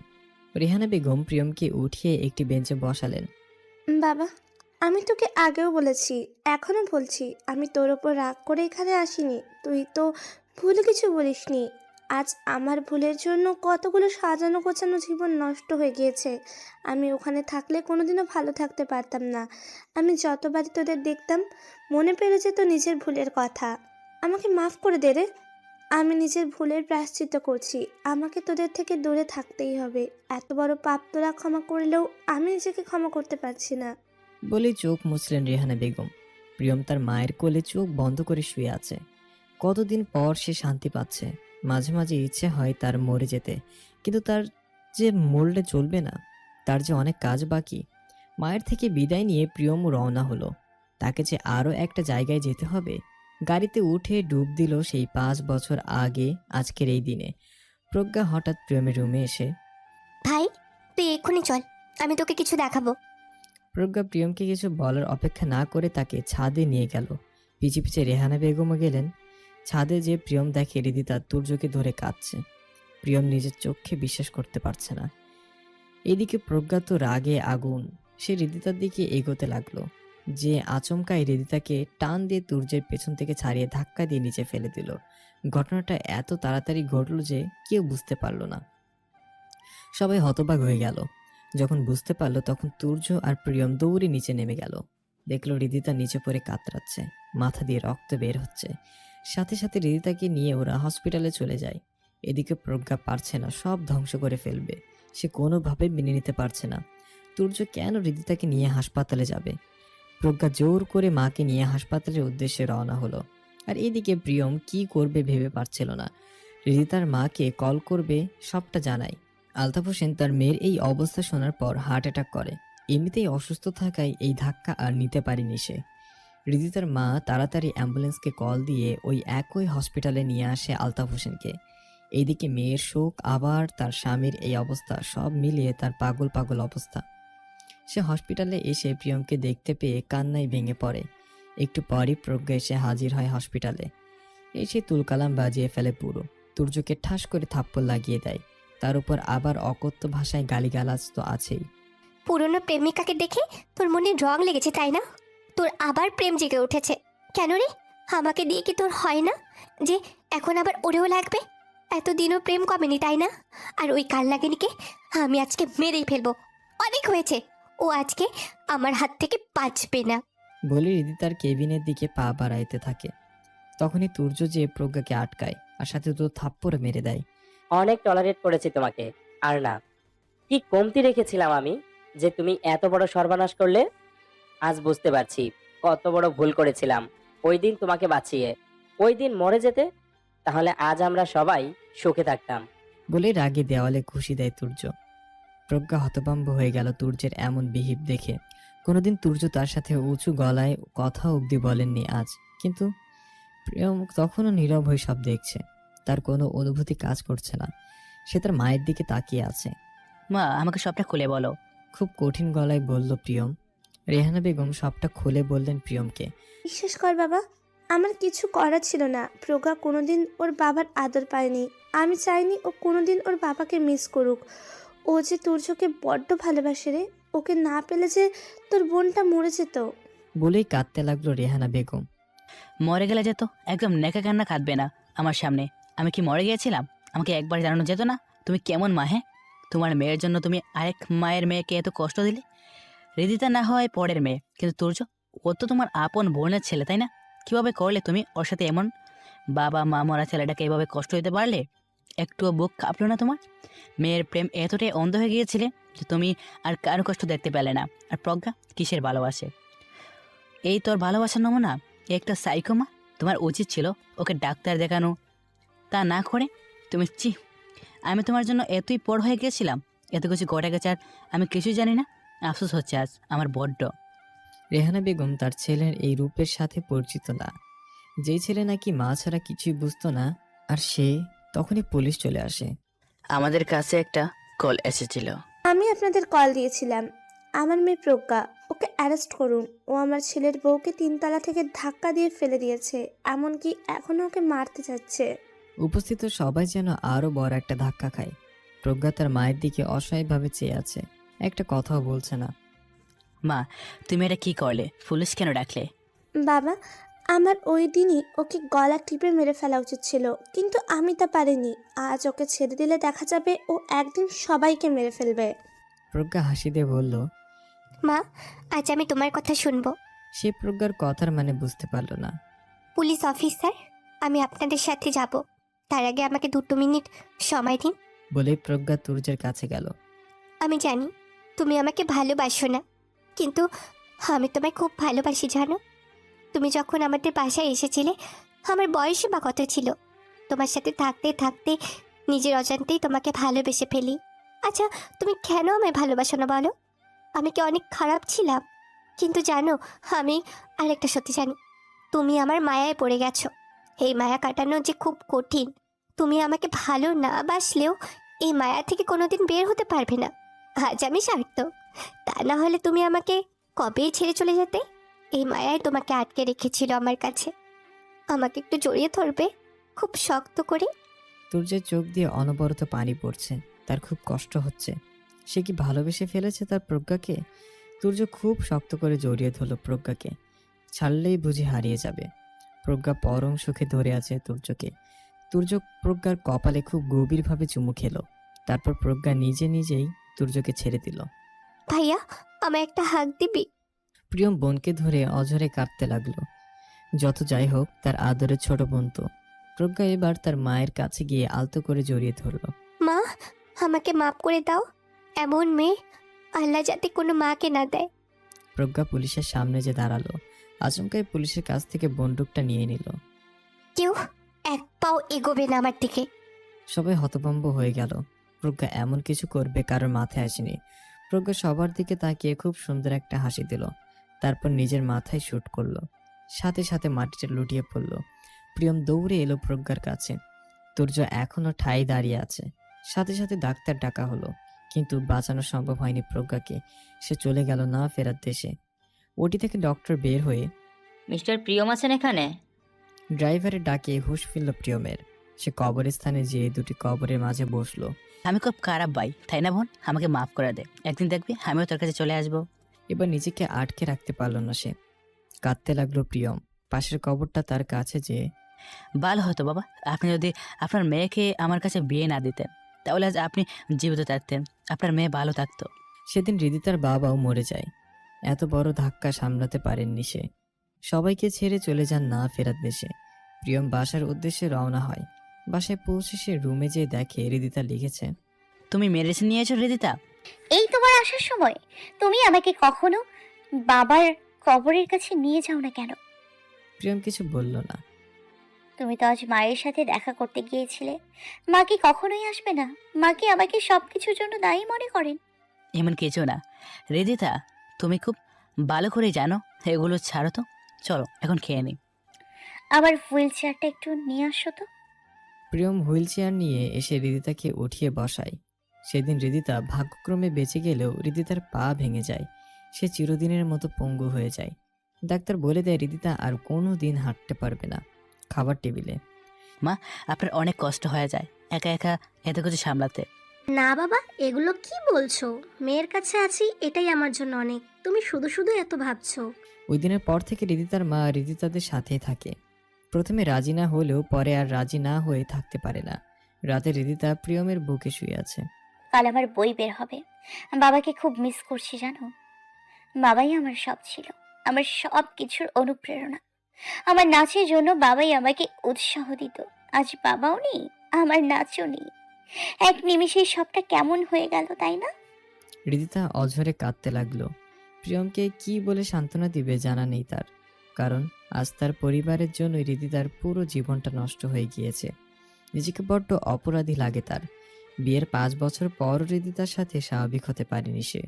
রেহানা বেগম প্রিয়মকে উঠিয়ে একটি বেঞ্চে বসালেন। বাবা আমি তোকে আগেও বলেছি, এখনো বলছি, আমি তোর ওপর রাগ করে এখানে আসিনি। তুই তো ভুল কিছু বলিসনি। আজ আমার ভুলের জন্য কতগুলো সাজানো গোছানো জীবন নষ্ট হয়ে গিয়েছে। আমি ওখানে থাকলে কোনোদিনও ভালো থাকতে পারতাম না। আমি যতবারই তোদের দেখতাম মনে পড়ে যেত নিজের ভুলের কথা। আমাকে মাফ করে দে রে। আমি নিজের ভুলের প্রায়শ্চিত্ত করছি। আমাকে তোদের থেকে দূরে থাকতেই হবে। এত বড় পাপ তোরা ক্ষমা করলেও আমি নিজেকে ক্ষমা করতে পারছি না। বলেই চোখ মুছলেন রেহানা বেগম। প্রিয়ম তার মায়ের কোলে চোখ বন্ধ করে শুয়ে আছে। কতদিন পর সে শান্তি পাচ্ছে। মাঝে মাঝে ইচ্ছে হয় তার মরে যেতে, কিন্তু তার যে মরলে চলবে না, তার যে অনেক কাজ বাকি। মায়ের থেকে বিদায় নিয়ে প্রিয়ম রওনা হলো। তাকে যে আরও একটা জায়গায় যেতে হবে। গাড়িতে উঠে ডুব দিল সেই 5 বছর আগে আজকের এই দিনে। প্রজ্ঞা হঠাৎ প্রিয়মের রুমে এসে, ভাই তুই এক্ষুনি চল, আমি তোকে কিছু দেখাবো। প্রজ্ঞা প্রিয়মকে কিছু বলার অপেক্ষা না করে তাকে ছাদে নিয়ে গেল। পিছে পিছে রেহানা বেগমও গেলেন। ছাদে যে প্রিয়ম দেখে রিদিতা তুর্যকে ধরে কাঁদছে। প্রিয়ম নিজের চোখে বিশ্বাস করতে পারছে না। এদিকে প্রজ্ঞা তো রাগে আগুন। সে রিদিতার দিকে এগোতে লাগলো, যে আচমকাই রিদিতাকে টান দিয়ে তুর্যের পেছন থেকে ছাড়িয়ে ধাক্কা দিয়ে নিচে ফেলে দিল। ঘটনাটা এত তাড়াতাড়ি ঘটল যে কেউ বুঝতে পারল না। সবাই হতবাক হয়ে গেল। যখন বুঝতে পারলো তখন তুর্য আর প্রিয়ম দৌড়ে নিচে নেমে গেল। দেখলো রিদিতা নিচে পড়ে কাতরাচ্ছে, মাথা দিয়ে রক্ত বের হচ্ছে। সাথে সাথে রিদিতাকে নিয়ে ওরা হসপিটালে চলে যায়। এদিকে প্রজ্ঞা পারছে না, সব ধ্বংস করে ফেলবে। সে কোনোভাবে মেনে নিতে পারছে না তুর্য কেন রিদিতাকে নিয়ে হাসপাতালে যাবে। প্রজ্ঞা জোর করে মাকে নিয়ে হাসপাতালের উদ্দেশ্যে রওনা হলো। আর এদিকে প্রিয়ম কি করবে ভেবে পারছিল না। রিদিতার মাকে কল করবে, সবটা জানায়। আলতাফ হোসেন তার মেয়ের এই অবস্থা শোনার পর হার্ট অ্যাটাক করে। এমনিতেই অসুস্থ থাকায় এই ধাক্কা আর নিতে পারেনি সে। রিদিতার মা তাড়াতাড়ি অ্যাম্বুলেন্সকে কল দিয়ে ওই একই হসপিটালে নিয়ে আসে আলতাফ হোসেনকে। এইদিকে মেয়ের শোক, আবার তার স্বামীর এই অবস্থা, সব মিলিয়ে তার পাগল পাগল অবস্থা। সে হসপিটালে এসে প্রিয়মকে দেখতে পেয়ে কান্নায় ভেঙে পড়ে। একটু পরই প্রজ্ঞা এসে হাজির হয় হসপিটালে। এসে তুলকালাম বাজিয়ে ফেলে পুরো। তুর্যকে ঠাস করে থাপ্পড় লাগিয়ে দেয়। তার উপর আবার অকথ্য ভাষায় গালিগালাজ তো আছেই। পুরনো প্রেমিকাকে দেখে তোর মনে রং লেগেছে তাই না? তোর আবার প্রেম জেগে উঠেছে কেন রে? আমাকে দিয়ে কি তোর হয় না যে এখন আবার ওরেও লাগবে? এতদিনও প্রেম কমেনি তাই না? আর ওই কাল লাগেনিকে আমি আজকে মেরেই ফেলবো। অনেক হয়েছে, ও আজকে আমার হাত থেকে বাঁচবে না। বলে রিদিতার কেবিনের দিকে পা বাড়াইতে থাকে। তখনই তুর্য যে প্রজ্ঞাকে আটকায় আর সাথে তো থাপ্পড় মেরে দেয়। অনেক টলারেট করেছি তোমাকে, আর না। কি কমতি রেখেছিলাম আমি যে তুমি এত বড় সর্বনাশ করলে? আজ বুঝতে পারছি কত বড় ভুল করেছিলাম ওই দিন তোমাকে বাঁচিয়ে। ওই দিন মরে যেতে, তাহলে আজ আমরা সবাই সুখে থাকতাম। বলে রাগে দেওয়ালে ঘুষি দেয় তুর্য। প্রজ্ঞা হতভম্ব হয়ে গেল তুর্যের এমন বিহিব দেখে। কোনোদিন তুর্য তার সাথে উঁচু গলায় কথা অবধি বলেননি আজ। কিন্তু প্রিয়ম তখনও নীরব হয়ে সব দেখছে। তার কোনো অনুভূতি কাজ করছে না। সে তার মায়ের দিকে তাকিয়ে আছে। মা, আমাকে সবটা খুলে বলো। খুব কঠিন গলায় বলল প্রিয়ম। রেহানা বেগম সবটা খুলে বললেন প্রিয়মকে। বিশ্বাস কর বাবা, আমার কিছু করার ছিল না। প্রজ্ঞা কোনোদিন ওর বাবার আদর পায়নি। আমি চাইনি ও কোনোদিন ওর বাবাকে মিস করুক। ও যে তুর্যকে বড্ড ভালোবাসে রে। ওকে না পেলে যে তোর বোনটা মরে যেত। বলেই কাঁদতে লাগলো রেহানা বেগম। মরে গেলে যেত, একদম নেকা কান্না কাঁদবে না আমার সামনে। আমি কি মরে গিয়েছিলাম? আমাকে একবার জানানো যেত না? তুমি কেমন মা? হ্যাঁ, তোমার মেয়ের জন্য তুমি আরেক মায়ের মেয়েকে এত কষ্ট দিলে। রিদিতা না হয় পরের মেয়ে, কিন্তু তুর্য, ও তো তোমার আপন বোনের ছেলে, তাই না? কিভাবে করলে তুমি ওর সাথে এমন? বাবা মা মরা ছেলেটাকে এভাবে কষ্ট দিতে পারলে? একটুও বুক কাঁপলো না তোমার? মেয়ের প্রেম এতটাই অন্ধ হয়ে গিয়েছিলে যে তুমি আর কারো কষ্ট দেখতে পেলে না। আর প্রজ্ঞা কিসের ভালোবাসে? এই তোর ভালোবাসার নমুনা? এ একটা সাইকোমা। তোমার উচিত ছিল ওকে ডাক্তার দেখানো, তা না করে তুমি আমি তোমার জন্য এতই পর হয়ে গিয়েছিলাম, এত কিছু ঘটে গেছে আর আমি কিছুই জানি না। আফসোস হচ্ছে আজ আমার বড্ড। রেহানা বেগম তার ছেলের এই রূপের সাথে পরিচিত না। যেই ছেলে নাকি মা ছাড়া কিছুই বুঝতো না, আর সে তখনই পুলিশ চলে আসে। আমাদের কাছে একটা কল এসেছিল। আমি আপনাদের কল দিয়েছিলাম। আমার মেয়ে প্রজ্ঞা, ওকে অ্যারেস্ট করুন। ও আমার ছেলের বউকে 3 তলা থেকে ধাক্কা দিয়ে ফেলে দিয়েছে, এমনকি এখনও ওকে মারতে যাচ্ছে। উপস্থিত সবাই যেন আরো বড় একটা ধাক্কা খায়। প্রজ্ঞা তার মায়ের দিকে অসহায়ভাবে চেয়ে আছে, একটা কথাও বলছে না। মা, তুমি এটা কি করলে? পুলিশ কেন ডাকলে? বাবা, আমার ওই দিনই ওকে গলা টিপে মেরে ফেলা উচিত ছিল, কিন্তু আমি তা পারিনি। আজ ওকে ছেড়ে দিলে দেখা যাবে ও একদিন সবাইকে মেরে ফেলবে। প্রজ্ঞা হাসি দিয়ে বলল। মা, আজ আমি তোমার কথা শুনবো। সে প্রজ্ঞার কথার মানে বুঝতে পারল না। পুলিশ অফিসার, আমি আপনাদের সাথে যাব। তার আগে আমাকে 2 মিনিট সময় দিন। বলে প্রজ্ঞা তুর্যের কাছে গেল। আমি জানি তুমি আমাকে ভালোবাসো না, কিন্তু আমি তোমায় খুব ভালোবাসি জানো। তুমি যখন আমাদের বাসায় এসেছিলে, আমার বয়সই বা কত ছিল? তোমার সাথে থাকতে থাকতে নিজের অজান্তেই তোমাকে ভালোবেসে ফেলি। আচ্ছা, তুমি কেন আমায় ভালোবাসো না বলো? আমি কি অনেক খারাপ ছিলাম? কিন্তু জানো, আমি আরেকটা সত্যি জানি, তুমি আমার মায়ায় পড়ে গেছো। এই মায়া কাটানো যে খুব কঠিন। তুমি আমাকে ভালো না বাসলেও এই মায়া থেকে কোনোদিন বের হতে পারবে না। আজ আমি সার্থক, তা না হলে তুমি আমাকে কবেই ছেড়ে চলে যেতে। এই মায়ায় তোমাকে আটকে রেখেছিল আমার কাছে। আমাকে একটু জড়িয়ে ধরবে, খুব শক্ত করে। তুর্যের চোখ দিয়ে অনবরত পানি পড়ছে, তার খুব কষ্ট হচ্ছে। সে কি ভালোবেসে ফেলেছে তার প্রজ্ঞাকে? তুর্য খুব শক্ত করে জড়িয়ে ধরল প্রজ্ঞাকে। ছাড়লেই বুঝি হারিয়ে যাবে। প্রজ্ঞা পরম সুখে ধরে আছে তুর্যকে। তুর্য প্রজ্ঞার কপালে খুব গভীরভাবে চুমু খেলো। তারপর প্রজ্ঞা নিজে নিজেই তুর্যকে ছেড়ে দিল। ভাইয়া, আমায় একটা হাত দিবি? প্রিয়ম বোনকে ধরে অঝরে কাঁদতে লাগলো। যত যাই হোক, তার আদরের ছোট বোন তো। প্রজ্ঞা এবার তার মায়ের কাছে গিয়ে আলতো করে জড়িয়ে ধরলো। মা, আমাকে মাফ করে দাও। এমন মেয়ে আল্লাহ যাতে কোনো মাকে না দেয়। প্রজ্ঞা পুলিশের সামনে যে দাঁড়ালো, আচমকাই পুলিশের কাছ থেকে বন্দুকটা নিয়ে নিল। কেউ এক পাও এগোবে না আমার দিকে। সবাই হতভম্ব হয়ে গেল। প্রজ্ঞা এমন কিছু করবে কারোর মাথায় আসেনি। প্রজ্ঞা সবার দিকে তাকিয়ে খুব সুন্দর একটা হাসি দিল, তারপর নিজের মাথায় শুট করলো। সাথে সাথে মাটিতে লুটিয়ে পড়ল। প্রিয়ম দৌড়ে এলো প্রজ্ঞার কাছে। তুর্য এখনো ঠাই দাঁড়িয়ে আছে। সাথে সাথে ডাক্তার ডাকা হলো, কিন্তু বাঁচানো সম্ভব হয়নি প্রজ্ঞাকে। সে চলে গেল না ফেরার দেশে। ওটি থেকে ডক্টর বের হয়ে মিস্টার প্রিয়ম আছেন এখানে? ড্রাইভারের ডাকে হুঁশ ফিরল প্রিয়মের। সে কবরস্থানে যেয়ে দুটি কবরের মাঝে বসলো। আমি খুব খারাপ ভাই, তাই না বোন? আমাকে মাফ করে দে। একদিন দেখবি আমিও তোর কাছে চলে আসবো। এবার নিজেকে আটকে রাখতে পারল না সে। কাঁদতে লাগলো প্রিয়ম। পাশের কবরটা তার কাছে যে ভালো হতো বাবা, আপনি যদি আপনার মেয়েকে আমার কাছে বিয়ে না দিতেন, তাহলে আজ আপনি জীবিত থাকতেন, আপনার মেয়ে ভালো থাকতো। সেদিন হৃদিতার বাবাও মরে যায়। এত বড় ধাক্কা সামলাতে পারেননি সে। সবাইকে ছেড়ে চলে যান না ফেরার দেশে। প্রিয়ম বাসার উদ্দেশ্যে রওনা হয়। বাসায় পৌঁছে সে রুমে যেয়ে দেখে হৃদিতা লিখেছে। তুমি মেডিসিন নিয়েছো হৃদিতা? এই তোমার আসার সময় তুমি আমাকে কখনো বাবার কবরের কাছে নিয়ে যাও না কেন? প্রিয়ম কিছু বলল না। তুমি তো আজ মায়ের সাথে দেখা করতে গিয়েছিলে। মা কি কখনোই আসবে না? মা কি আমাকে সবকিছুর জন্য দায়ী মনে করেন? এমন কিছু না হৃদিতা, তুমি খুব ভালো করে জানো। এগুলো ছাড়ো তো, চলো এখন খেয়ে নিই। আমার হুইল চেয়ারটা একটু নিয়ে আসো তো। প্রিয়ম হুইল চেয়ার নিয়ে এসে হৃদিতাকে উঠিয়ে বসায়। সেদিন হৃদিতা ভাগ্যক্রমে বেঁচে গেলেও হৃদিতার পা ভেঙে যায়। সে চিরদিনের মতো পঙ্গু হয়ে যায়। ডাক্তার বলে দেয় হৃদিতা আর কোনো দিন হাঁটতে পারবে না। খাবার টেবিলে আপনার অনেক কষ্ট হয়ে যায় একা একা এত কিছু সামলাতে। না বাবা, এগুলো কি বলছো? মেয়ের কাছে আছি, এটাই আমার জন্য অনেক। তুমি শুধু শুধু এত ভাবছো। ওই দিনের পর থেকে হৃদিতার মা হৃদিতাদের সাথেই থাকে। প্রথমে রাজি না হলেও পরে আর রাজি না হয়ে থাকতে পারে না। রাতে হৃদিতা প্রিয়মের বুকে শুয়ে আছে। কাল আমার বই বের হবে। বাবাকে খুব মিস করছি জানো। বাবাই আমার সব ছিল, আমার সব কিছুর অনুপ্রেরণা। আমার নাচের জন্য বাবাই আমাকে উৎসাহ দিত। আজ বাবাও নেই, আমার নাচুনি। এক নিমিষেই সবটা কেমন হয়ে গেল, তাই না? হৃদিতা অঝরে কাঁদতে লাগলো। প্রিয়মকে কি বলে সান্ত্বনা দিবে জানা নেই তার, কারণ আজ তার পরিবারের জন্য হৃদিতার পুরো জীবনটা নষ্ট হয়ে গিয়েছে। নিজেকে বড্ড অপরাধী লাগে তার। বিয়ের 5 বছর পর হৃদিতার সাথে স্বাভাবিক হতে পারেনি সে।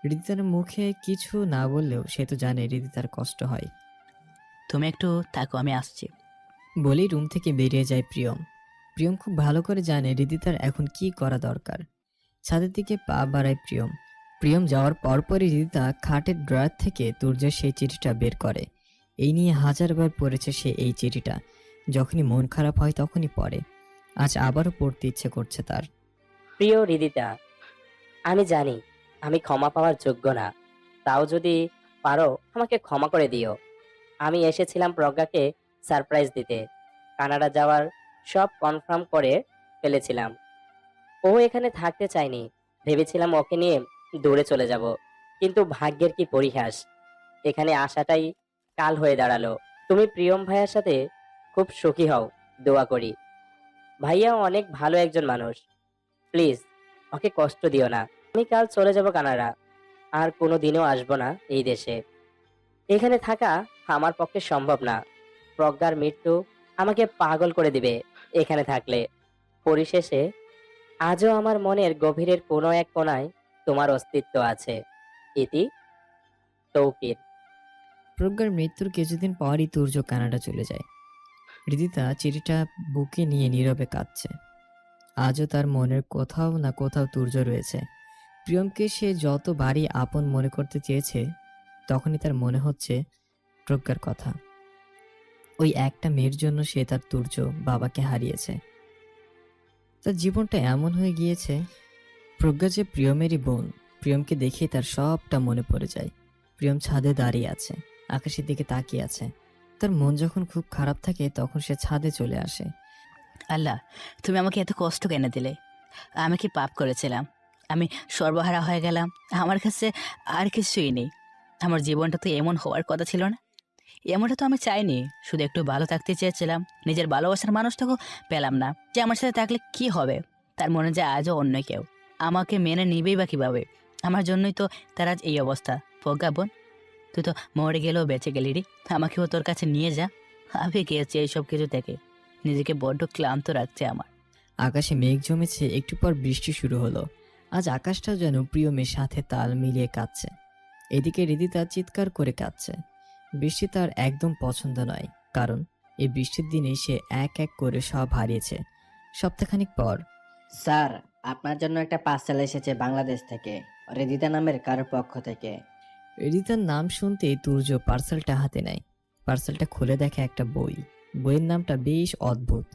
হৃদিতার মুখে কিছু না বললেও সে তো জানে হৃদিতার কষ্ট হয়। তুমি একটু থাকো, আমি আসছি। বলেই রুম থেকে বেরিয়ে যায় প্রিয়ম। প্রিয়ম খুব ভালো করে জানে হৃদিতার এখন কি করা দরকার। ছাদের দিকে পা বাড়ায় প্রিয়ম। প্রিয়ম যাওয়ার পরপরই হৃদিতা খাটের ড্রয়ার থেকে তুর্যের সেই চিঠিটা বের করে। এই নিয়ে হাজারবার পড়েছে সে এই চিঠিটা। যখনই মন খারাপ হয় তখনই পড়ে। আজ আবারও পড়তে ইচ্ছে করছে তার। প্রিয় হৃদিতা, আমি জানি আমি ক্ষমা পাওয়ার যোগ্য না, তাও যদি পারো আমাকে ক্ষমা করে দিও। আমি এসেছিলাম প্রজ্ঞাকে সারপ্রাইজ দিতে। কানাডা যাওয়ার সব কনফার্ম করে ফেলেছিলাম। ও এখানে থাকতে চায়নি। ভেবেছিলাম ওকে নিয়ে দূরে চলে যাব, কিন্তু ভাগ্যের কি পরিহাস, এখানে আসাটাই কাল হয়ে দাঁড়ালো। তুমি প্রিয়ম ভাইয়ার সাথে খুব সুখী হও, দোয়া করি। ভাইয়া অনেক ভালো একজন মানুষ, প্লিজ ওকে কষ্ট দিও না। আমি কাল চলে যাব কানাডা, আর কোনো দিনও আসবো না এই দেশে। এখানে থাকা আমার পক্ষে সম্ভব না। প্রজ্ঞার মৃত্যু আমাকে পাগল করে দিবে এখানে থাকলে। পরিশেষে আজও আমার মনের গভীরের কোনো এক কোণায় তোমার অস্তিত্ব আছে। ইতি তৌকির। প্রজ্ঞার মৃত্যুর কিছুদিন পরই তুর্য কানাডা চলে যায়। হৃদিতা চিঠিটা বুকে নিয়ে নীরবে কাঁদছে। আজও তার মনের কোথাও না কোথাও তুর্য রয়েছে। প্রিয়মকে সে যতবারই আপন মনে করতে চেয়েছে, তখনই তার মনে হচ্ছে প্রজ্ঞার কথা। ওই একটা মেয়ের জন্য সে তার তুর্য বাবাকে হারিয়েছে। তার জীবনটা এমন হয়ে গিয়েছে। প্রজ্ঞা যে প্রিয়মেরই বোন। প্রিয়মকে দেখে তার সবটা মনে পড়ে যায়। প্রিয়ম ছাদে দাঁড়িয়ে আছে, আকাশের দিকে তাকিয়ে আছে। তার মন যখন খুব খারাপ থাকে তখন সে ছাদে চলে আসে। আল্লাহ, তুমি আমাকে এত কষ্ট কেন দিলে? আমি কি পাপ করেছিলাম? আমি সর্বহারা হয়ে গেলাম। আমার কাছে আর কিছুই নেই। আমার জীবনটা তো এমন হওয়ার কথা ছিল না। এমনটা তো আমি চাইনি। শুধু একটু ভালো থাকতে চেয়েছিলাম। নিজের ভালোবাসার মানুষটাকেও পেলাম না। যে আমার সাথে থাকলে কি হবে? তার মনে যে আজও অন্য কেউ আমাকে মেনে নিবেই বা কীভাবে? আমার জন্যই তো তার আজ এই অবস্থা। প্রজ্ঞা বোন, তুই তো মরে গেলেও বেঁচে গেলি রে। আমাকেও তোর কাছে নিয়ে যা। আমি গিয়েছি এইসব কিছু থেকে। নিজেকে বড্ড ক্লান্ত রাখছে আমার। আকাশে মেঘ জমেছে, একটু পর বৃষ্টি শুরু হলো। আজ আকাশটাও যেন প্রিয়মের সাথে তাল মিলিয়ে কাঁদছে। এদিকে হৃদিতা চিৎকার করে কাঁদছে। বৃষ্টি তার একদম পছন্দ নয়, কারণ এই বৃষ্টির দিনে সে এক এক করে সব হারিয়েছে। সপ্তাহখানিক পর স্যার, আপনার জন্য একটা পার্সেল এসেছে বাংলাদেশ থেকে, হৃদিতা নামের কারোর পক্ষ থেকে। হৃদিতার নাম শুনতেই তুর্য পার্সেলটা হাতে নেয়। পার্সেলটা খুলে দেখে একটা বই। বইয়ের নামটা বেশ অদ্ভুত,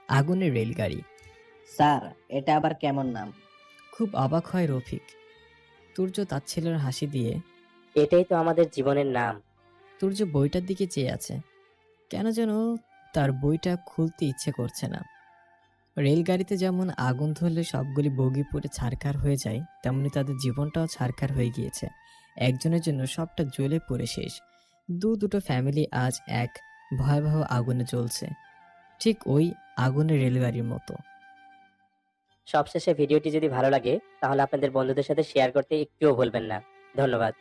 আগুনের রেলগাড়ি। স্যার, এটা আবার কেমন নাম? খুব অবাক হয় রফিক। তুর্য তাচ্ছিল্যের হাসি দিয়ে এটাই তো আমাদের জীবনের নাম। তুর্য বইটার দিকে চেয়ে আছে। কেন যেন তার বইটা খুলতে ইচ্ছে করছে না। রেলগাড়িতে যেমন আগুন ধরলে সবগুলি বগি পুড়ে ছারখার হয়ে যায়, তেমনি তাদের জীবনটাও ছারখার হয়ে গিয়েছে। একজনের জন্য সবটা জ্বলে পুড়ে শেষ। দুটো ফ্যামিলি আজ এক ভয়াবহ আগুনে জ্বলছে, ঠিক ওই আগুনের রেলগাড়ির মতো। সবশেষে ভিডিওটি যদি ভালো লাগে তাহলে আপনাদের বন্ধুদের সাথে শেয়ার করতে একটুও ভুলবেন না। ধন্যবাদ।